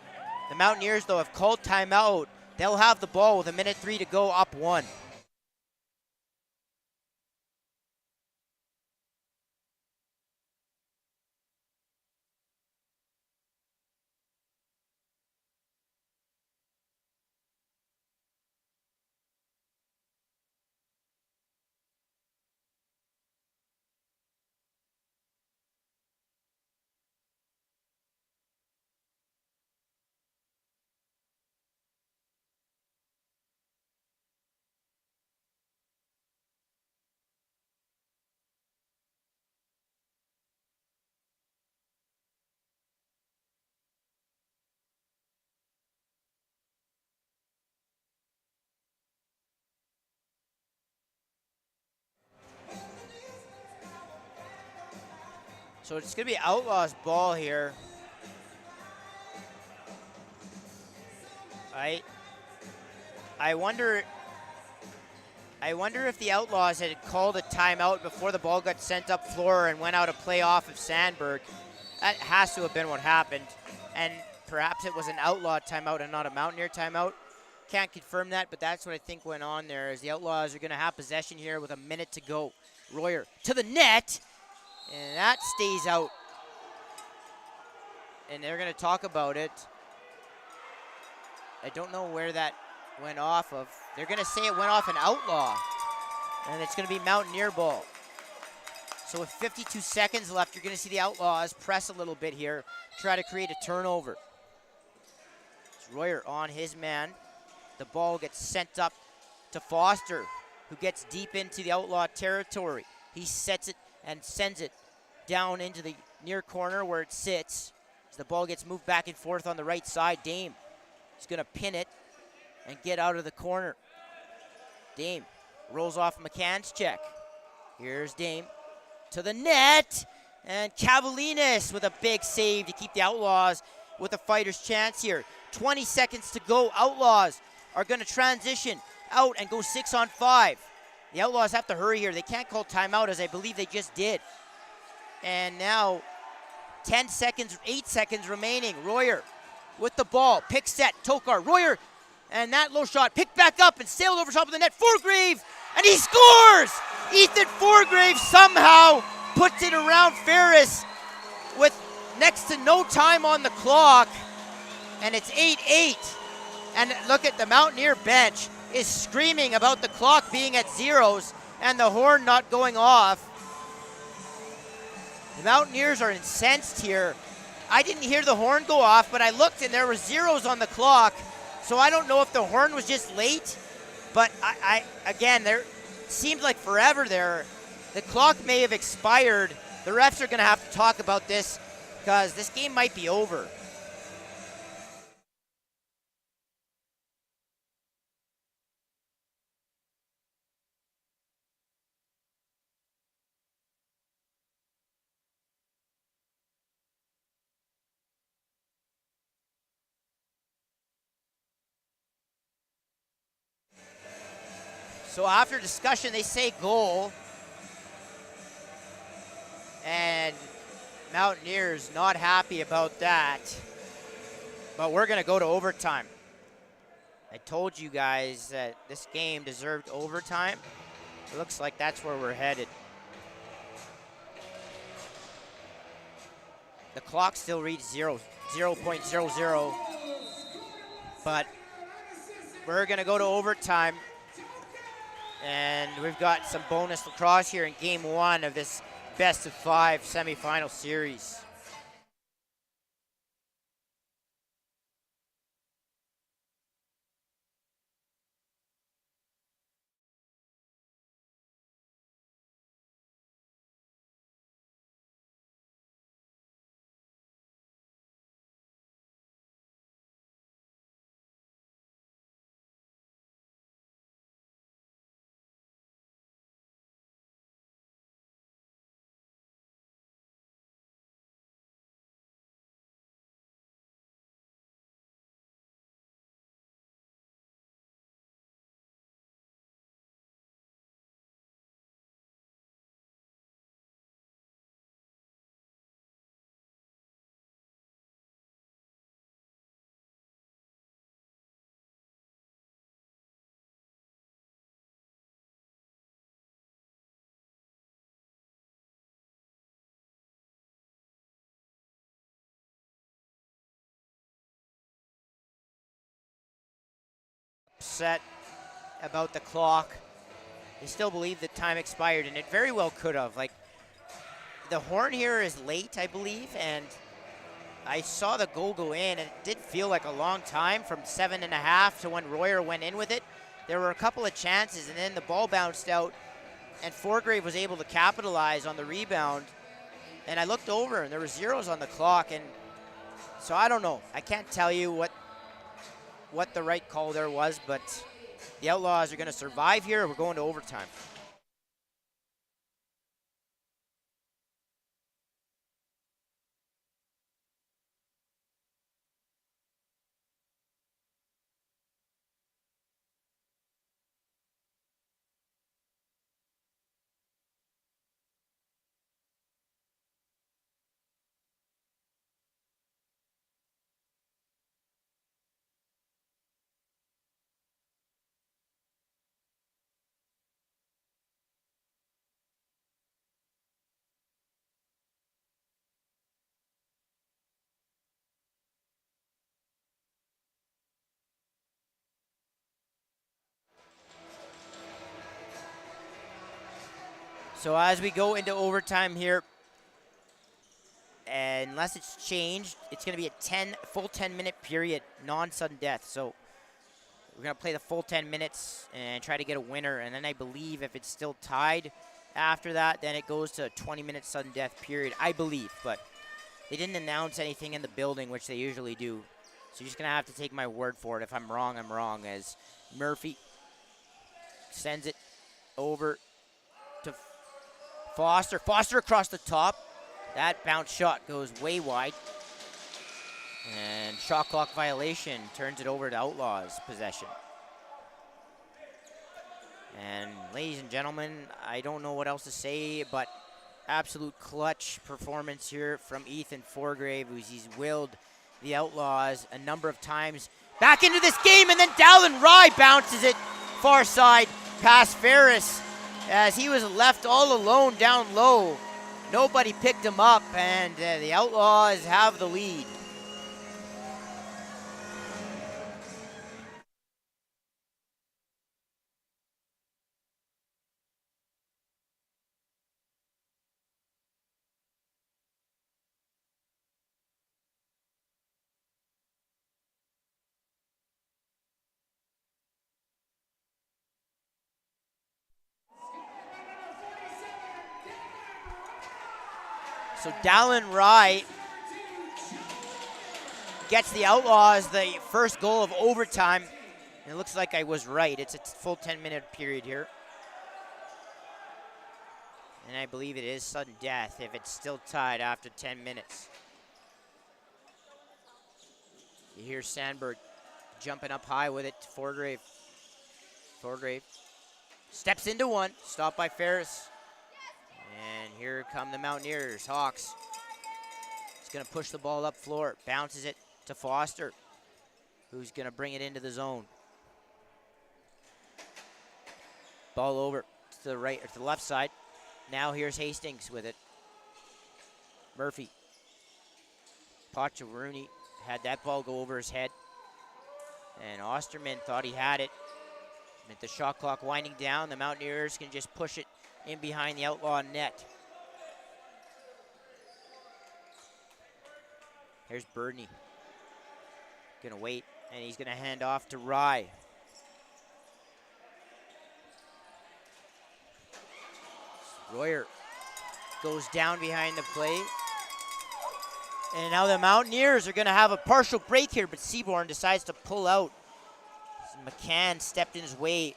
The Mountaineers, though, have called timeout. They'll have the ball with 1:03 to go, up 1. So it's going to be Outlaws ball here. I wonder if the Outlaws had called a timeout before the ball got sent up floor and went out a play off of Sandberg. That has to have been what happened. And perhaps it was an Outlaw timeout and not a Mountaineer timeout. Can't confirm that, but that's what I think went on there, as the Outlaws are going to have possession here with 1 minute to go. Royer to the net, and that stays out. And they're going to talk about it. I don't know where that went off of. They're going to say it went off an Outlaw, and it's going to be Mountaineer ball. So with 52 seconds left, you're going to see the Outlaws press a little bit here, try to create a turnover. It's Royer on his man. The ball gets sent up to Foster, who gets deep into the Outlaw territory. He sets it and sends it down into the near corner where it sits. As the ball gets moved back and forth on the right side, Dame is going to pin it and get out of the corner. Dame rolls off McCann's check. Here's Dame to the net, and Cavalinas with a big save to keep the Outlaws with a fighter's chance here. 20 seconds to go. Outlaws are going to transition out and go 6-on-5. The Outlaws have to hurry here. They can't call timeout, as I believe they just did. And now 10 seconds, 8 seconds remaining. Royer with the ball, pick set, Tokar, Royer, and that low shot picked back up and sailed over top of the net. Forgrave, and he scores! Ethan Forgrave somehow puts it around Ferris with next to no time on the clock, and it's 8-8. And look at the Mountaineer bench is screaming about the clock being at zeros and the horn not going off. The Mountaineers are incensed here. I didn't hear the horn go off, but I looked and there were zeros on the clock. So I don't know if the horn was just late, but again, there seemed like forever there. The clock may have expired. The refs are going to have to talk about this because this game might be over. So after discussion, they say goal. And Mountaineers not happy about that. But we're going to go to overtime. I told you guys that this game deserved overtime. It looks like that's where we're headed. The clock still reads 0.00. But we're going to go to overtime. And we've got some bonus lacrosse here in game 1 of this best-of-5 semifinal series. upset about the clock. They still believe the time expired, and it very well could have. Like, the horn here is late, I believe, and I saw the goal go in, and it did feel like a long time from 7.5 to when Royer went in with it. There were a couple of chances, and then the ball bounced out, and Forgrave was able to capitalize on the rebound. And I looked over, and there were zeros on the clock, and so I don't know. I can't tell you what the right call there was, but the Outlaws are going to survive here. We're going to overtime. So as we go into overtime here, and unless it's changed, it's going to be a full 10-minute period, non-sudden death. So we're going to play the full 10 minutes and try to get a winner. And then I believe if it's still tied after that, then it goes to a 20-minute sudden death period, I believe. But they didn't announce anything in the building, which they usually do. So you're just going to have to take my word for it. If I'm wrong, I'm wrong. As Murphy sends it over to Foster. Foster across the top. That bounce shot goes way wide. And shot clock violation turns it over to Outlaws possession. And ladies and gentlemen, I don't know what else to say, but absolute clutch performance here from Ethan Forgrave, he's willed the Outlaws a number of times back into this game, and then Dallin Rye bounces it far side past Ferris as he was left all alone down low. Nobody picked him up, and the Outlaws have the lead. So Dallin Rye gets the Outlaws the first goal of overtime. And it looks like I was right. It's a full 10-minute period here. And I believe it is sudden death if it's still tied after 10 minutes. You hear Sandberg jumping up high with it to Forgrave. Forgrave steps into one, stopped by Ferris. And here come the Mountaineers. Hawks is going to push the ball up floor. Bounces it to Foster, who's going to bring it into the zone. Ball over to the right, or to the left side. Now here's Hastings with it. Murphy. Pacharuni had that ball go over his head. And Osterman thought he had it. With the shot clock winding down, the Mountaineers can just push it in behind the Outlaw net. Here's Birdney. Gonna wait, and he's gonna hand off to Rye. Royer goes down behind the plate. And now the Mountaineers are gonna have a partial break here, but Seaborn decides to pull out. McCann stepped in his way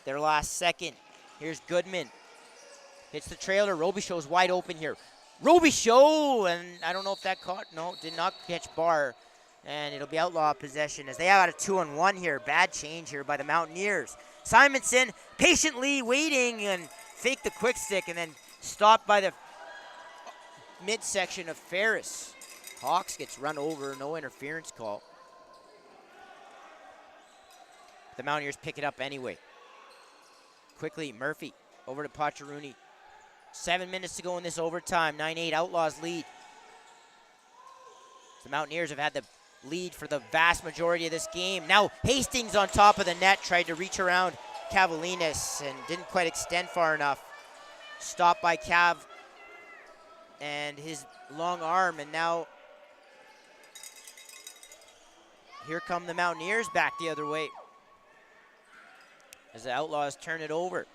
their last second. Here's Goodman. Hits the trailer. Robichaud's wide open here. Robichaud, and I don't know if that caught. No, did not catch bar. And it'll be Outlaw possession as they have a 2-on-1 here. Bad change here by the Mountaineers. Simonson patiently waiting and faked the quick stick and then stopped by the midsection of Ferris. Hawks gets run over. No interference call. The Mountaineers pick it up anyway. Quickly, Murphy over to Pacharuni. 7 minutes to go in this overtime. 9-8 Outlaws lead. The Mountaineers have had the lead for the vast majority of this game. Now Hastings on top of the net tried to reach around Cavalinas and didn't quite extend far enough. Stopped by Cav and his long arm, and now here come the Mountaineers back the other way as the Outlaws turn it over.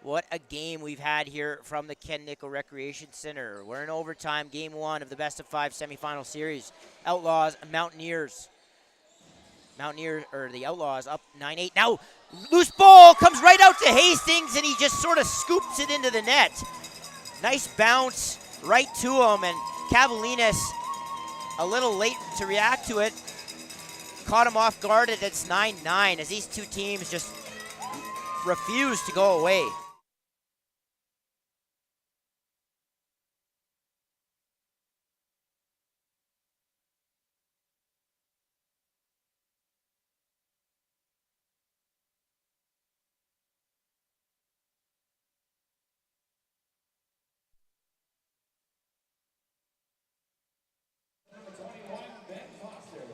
What a game we've had here from the Ken Nickel Recreation Center. We're in overtime, game 1 of the best of 5 semifinal series. Outlaws, Mountaineers. The Outlaws up 9-8. Now, loose ball comes right out to Hastings, and he just sort of scoops it into the net. Nice bounce right to him, and Cavalinas a little late to react to it. Caught him off guard, and it's 9-9 as these two teams just refuse to go away.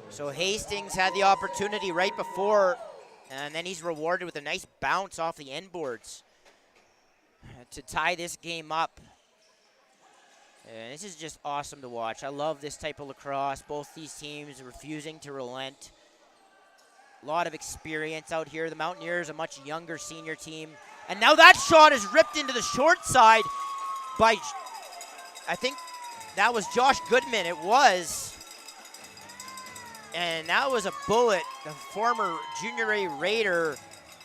So Hastings had the opportunity right before, and then he's rewarded with a nice bounce off the end boards to tie this game up. And this is just awesome to watch. I love this type of lacrosse. Both these teams refusing to relent. A lot of experience out here. The Mountaineers, a much younger senior team. And now that shot is ripped into the short side by, I think that was Josh Goodman. It was. And that was a bullet. The former Junior A Raider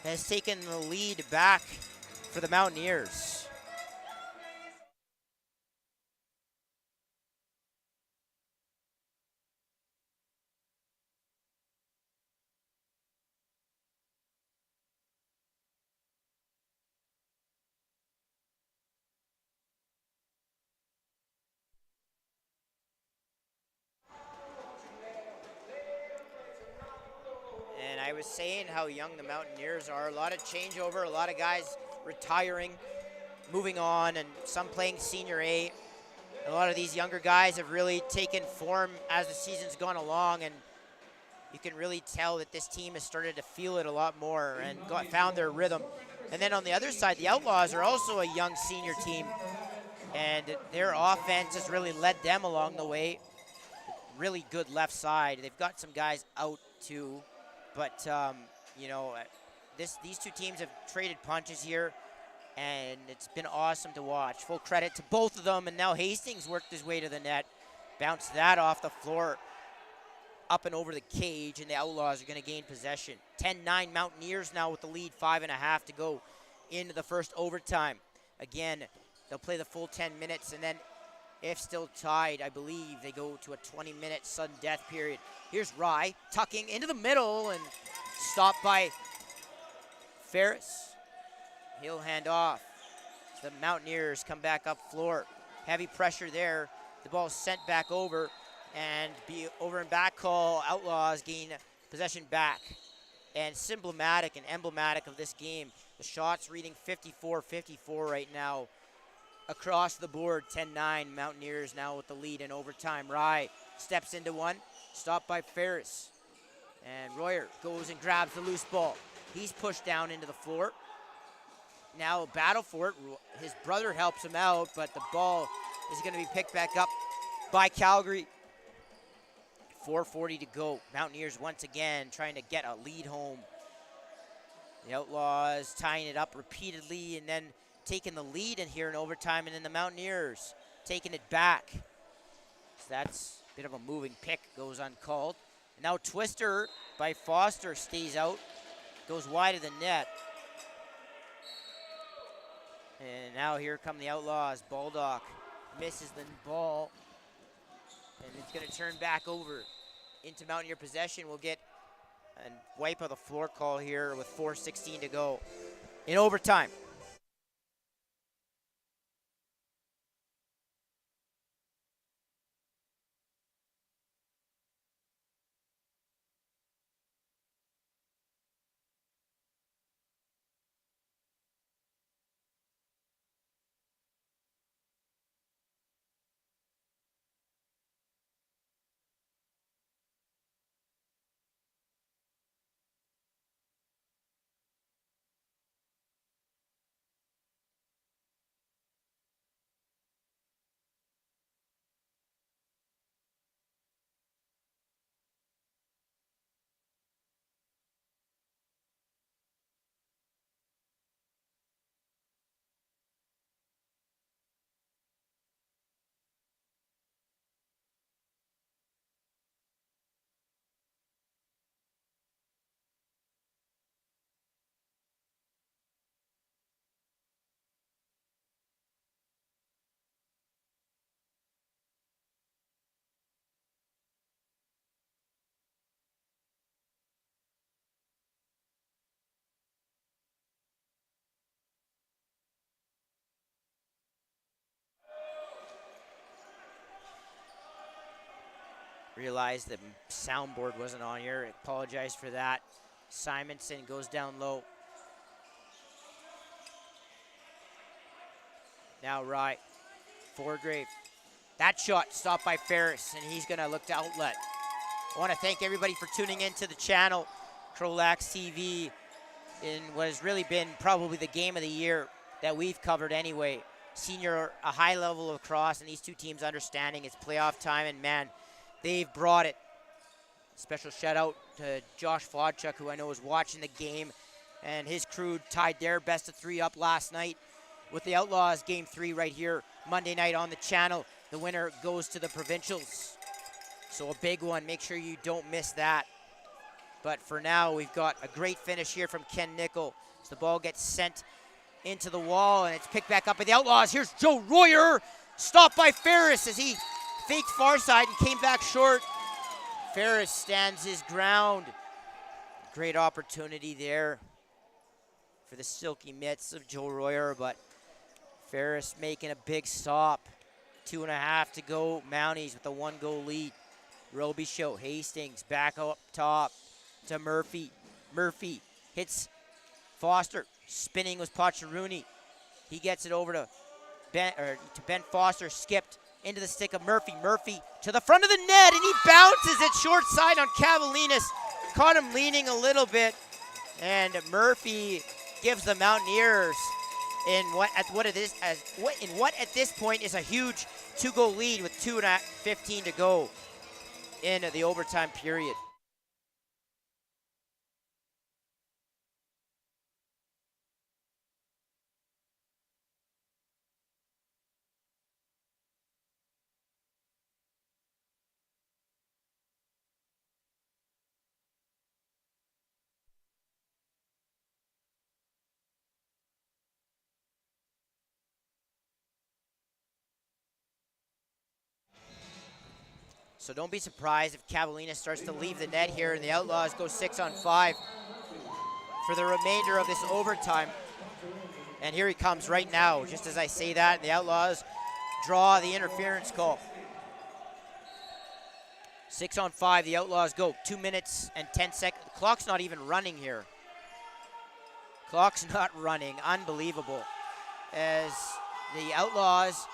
has taken the lead back for the Mountaineers. And I was saying how young the Mountaineers are. A lot of changeover, a lot of guys retiring, moving on, and some playing Senior A. A lot of these younger guys have really taken form as the season's gone along, and you can really tell that this team has started to feel it a lot more and found their rhythm. And then on the other side, the Outlaws are also a young senior team, and their offense has really led them along the way. Really good left side. They've got some guys out too, but you know, these two teams have traded punches here, and it's been awesome to watch. Full credit to both of them, and now Hastings worked his way to the net, bounced that off the floor, up and over the cage, and the Outlaws are going to gain possession. 10-9 Mountaineers now with the lead, 5.5 to go into the first overtime. Again, they'll play the full 10 minutes, and then if still tied, I believe they go to a 20-minute sudden death period. Here's Rye tucking into the middle and stopped by Ferris. He'll hand off. The Mountaineers come back up floor. Heavy pressure there. The ball's sent back over, and be over and back call. Outlaws gain possession back. And symptomatic and emblematic of this game, the shots reading 54-54 right now. Across the board, 10-9, Mountaineers now with the lead in overtime. Rye steps into one, stopped by Ferris. And Royer goes and grabs the loose ball. He's pushed down into the floor. Now battle for it. His brother helps him out, but the ball is going to be picked back up by Calgary. 4:40 to go. Mountaineers once again trying to get a lead home. The Outlaws tying it up repeatedly and then taking the lead in here in overtime, and then the Mountaineers taking it back. So that's a bit of a moving pick, goes uncalled. And now Twister by Foster stays out, goes wide of the net. And now here come the Outlaws. Baldock misses the ball, and it's going to turn back over into Mountaineer possession. We'll get a wipe of the floor call here with 4:16 to go in overtime. Realized the soundboard wasn't on here. I apologize for that. Simonson goes down low. Now right, Forgrave. That shot stopped by Ferris, and he's gonna look to outlet. I wanna thank everybody for tuning into the channel, CROW LAX TV, in what has really been probably the game of the year that we've covered anyway. Senior, a high level of lacrosse, and these two teams understanding it's playoff time, and man, they've brought it. Special shout out to Josh Flodchuk, who I know was watching the game, and his crew tied their best of 3 up last night with the Outlaws game 3 right here Monday night on the channel. The winner goes to the provincials. So a big one, make sure you don't miss that. But for now, we've got a great finish here from Ken Nickel. As the ball gets sent into the wall, and it's picked back up by the Outlaws. Here's Joe Royer, stopped by Ferris as he faked far side and came back short. Ferris stands his ground. Great opportunity there for the silky mitts of Joe Royer, but Ferris making a big stop. 2.5 to go. Mounties with a 1-goal lead. Robichaud, Hastings back up top to Murphy. Murphy hits Foster. Spinning was Pacharuni. He gets it over to Ben Foster. Skipped into the stick of Murphy. Murphy to the front of the net, and he bounces it short side on Cavalinas. Caught him leaning a little bit, and Murphy gives the Mountaineers in what at this point is a huge 2-goal lead with 2:15 to go in the overtime period. So don't be surprised if Cavalinas starts to leave the net here and the Outlaws go 6-on-5 for the remainder of this overtime. And here he comes right now, just as I say that, and the Outlaws draw the interference call. 6-on-5, the Outlaws go. 2 minutes and 10 seconds. The clock's not even running here. Clock's not running, unbelievable. As the Outlaws,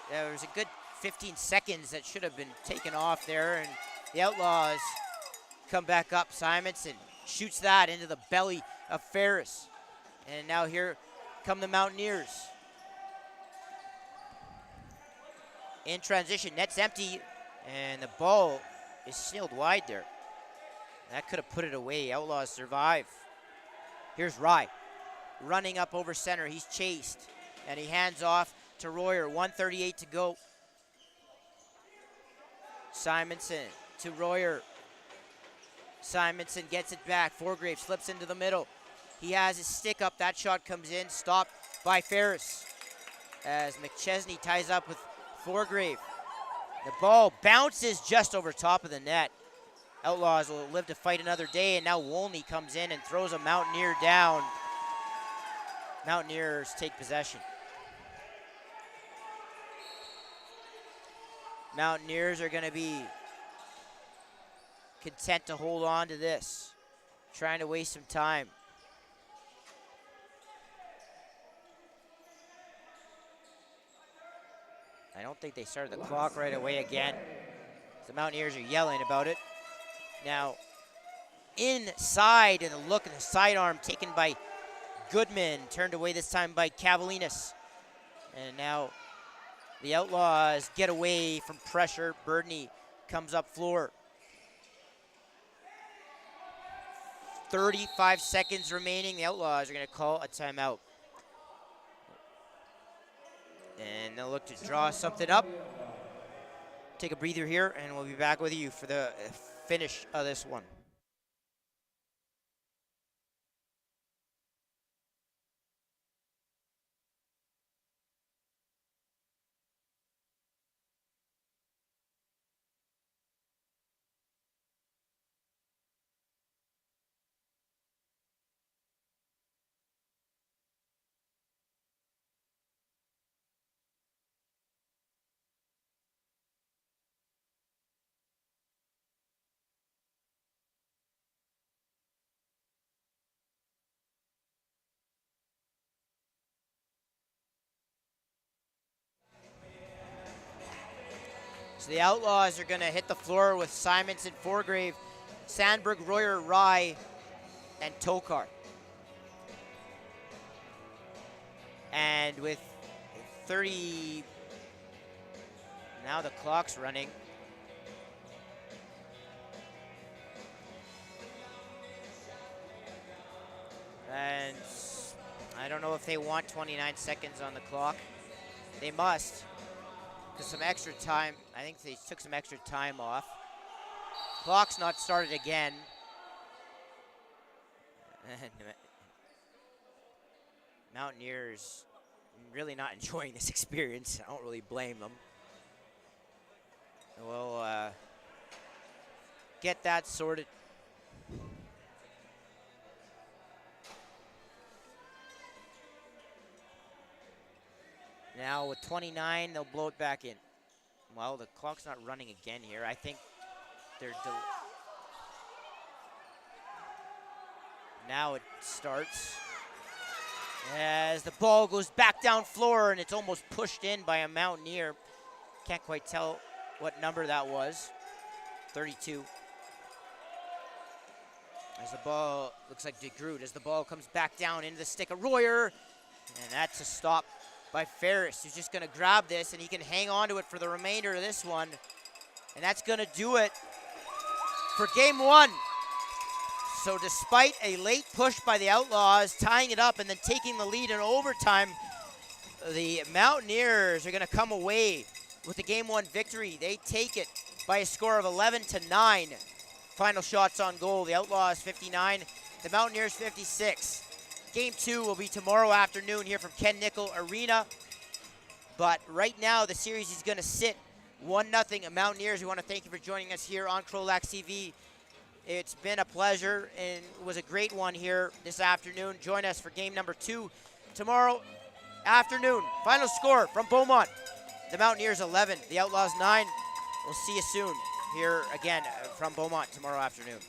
there was a good 15 seconds that should have been taken off there, and the Outlaws come back up. Simonson shoots that into the belly of Ferris. And now here come the Mountaineers. In transition, net's empty, and the ball is sailed wide there. That could have put it away. Outlaws survive. Here's Rye running up over center. He's chased, and he hands off to Royer. 1:38 to go. Simonson to Royer. Simonson gets it back. Forgrave slips into the middle. He has his stick up. That shot comes in, stopped by Ferris as McChesney ties up with Forgrave. The ball bounces just over top of the net. Outlaws will live to fight another day, and now Wolney comes in and throws a Mountaineer down. Mountaineers take possession. Mountaineers are going to be content to hold on to this, trying to waste some time. I don't think they started the clock right away again. The Mountaineers are yelling about it. Now, inside, and a look at the sidearm taken by Goodman, turned away this time by Cavalinas. And now the Outlaws get away from pressure. Birdney comes up floor. 35 seconds remaining. The Outlaws are going to call a timeout. And they'll look to draw something up. Take a breather here, and we'll be back with you for the finish of this one. So the Outlaws are going to hit the floor with Simonson, Forgrave, Sandberg, Royer, Rye, and Tokar. And with 30, now the clock's running. And I don't know if they want 29 seconds on the clock. They must, because some extra time, I think they took some extra time off. Clock's not started again. And Mountaineers really not enjoying this experience. I don't really blame them. We'll get that sorted. Now with 29, they'll blow it back in. Well, the clock's not running again here. I think they're now it starts. As the ball goes back down floor and it's almost pushed in by a Mountaineer. Can't quite tell what number that was. 32. As the ball, looks like DeGroot, as the ball comes back down into the stick of Royer. And that's a stop by Ferris, who's just gonna grab this and he can hang on to it for the remainder of this one. And that's gonna do it for game one. So despite a late push by the Outlaws, tying it up and then taking the lead in overtime, the Mountaineers are gonna come away with the game one victory. They take it by a score of 11-9. Final shots on goal, the Outlaws 59, the Mountaineers 56. Game two will be tomorrow afternoon here from Ken Nickel Arena. But right now the series is gonna sit 1-0 Mountaineers. We wanna thank you for joining us here on CROW LAX TV. It's been a pleasure and it was a great one here this afternoon. Join us for game number 2 tomorrow afternoon. Final score from Beaumont, the Mountaineers 11, the Outlaws 9. We'll see you soon here again from Beaumont tomorrow afternoon.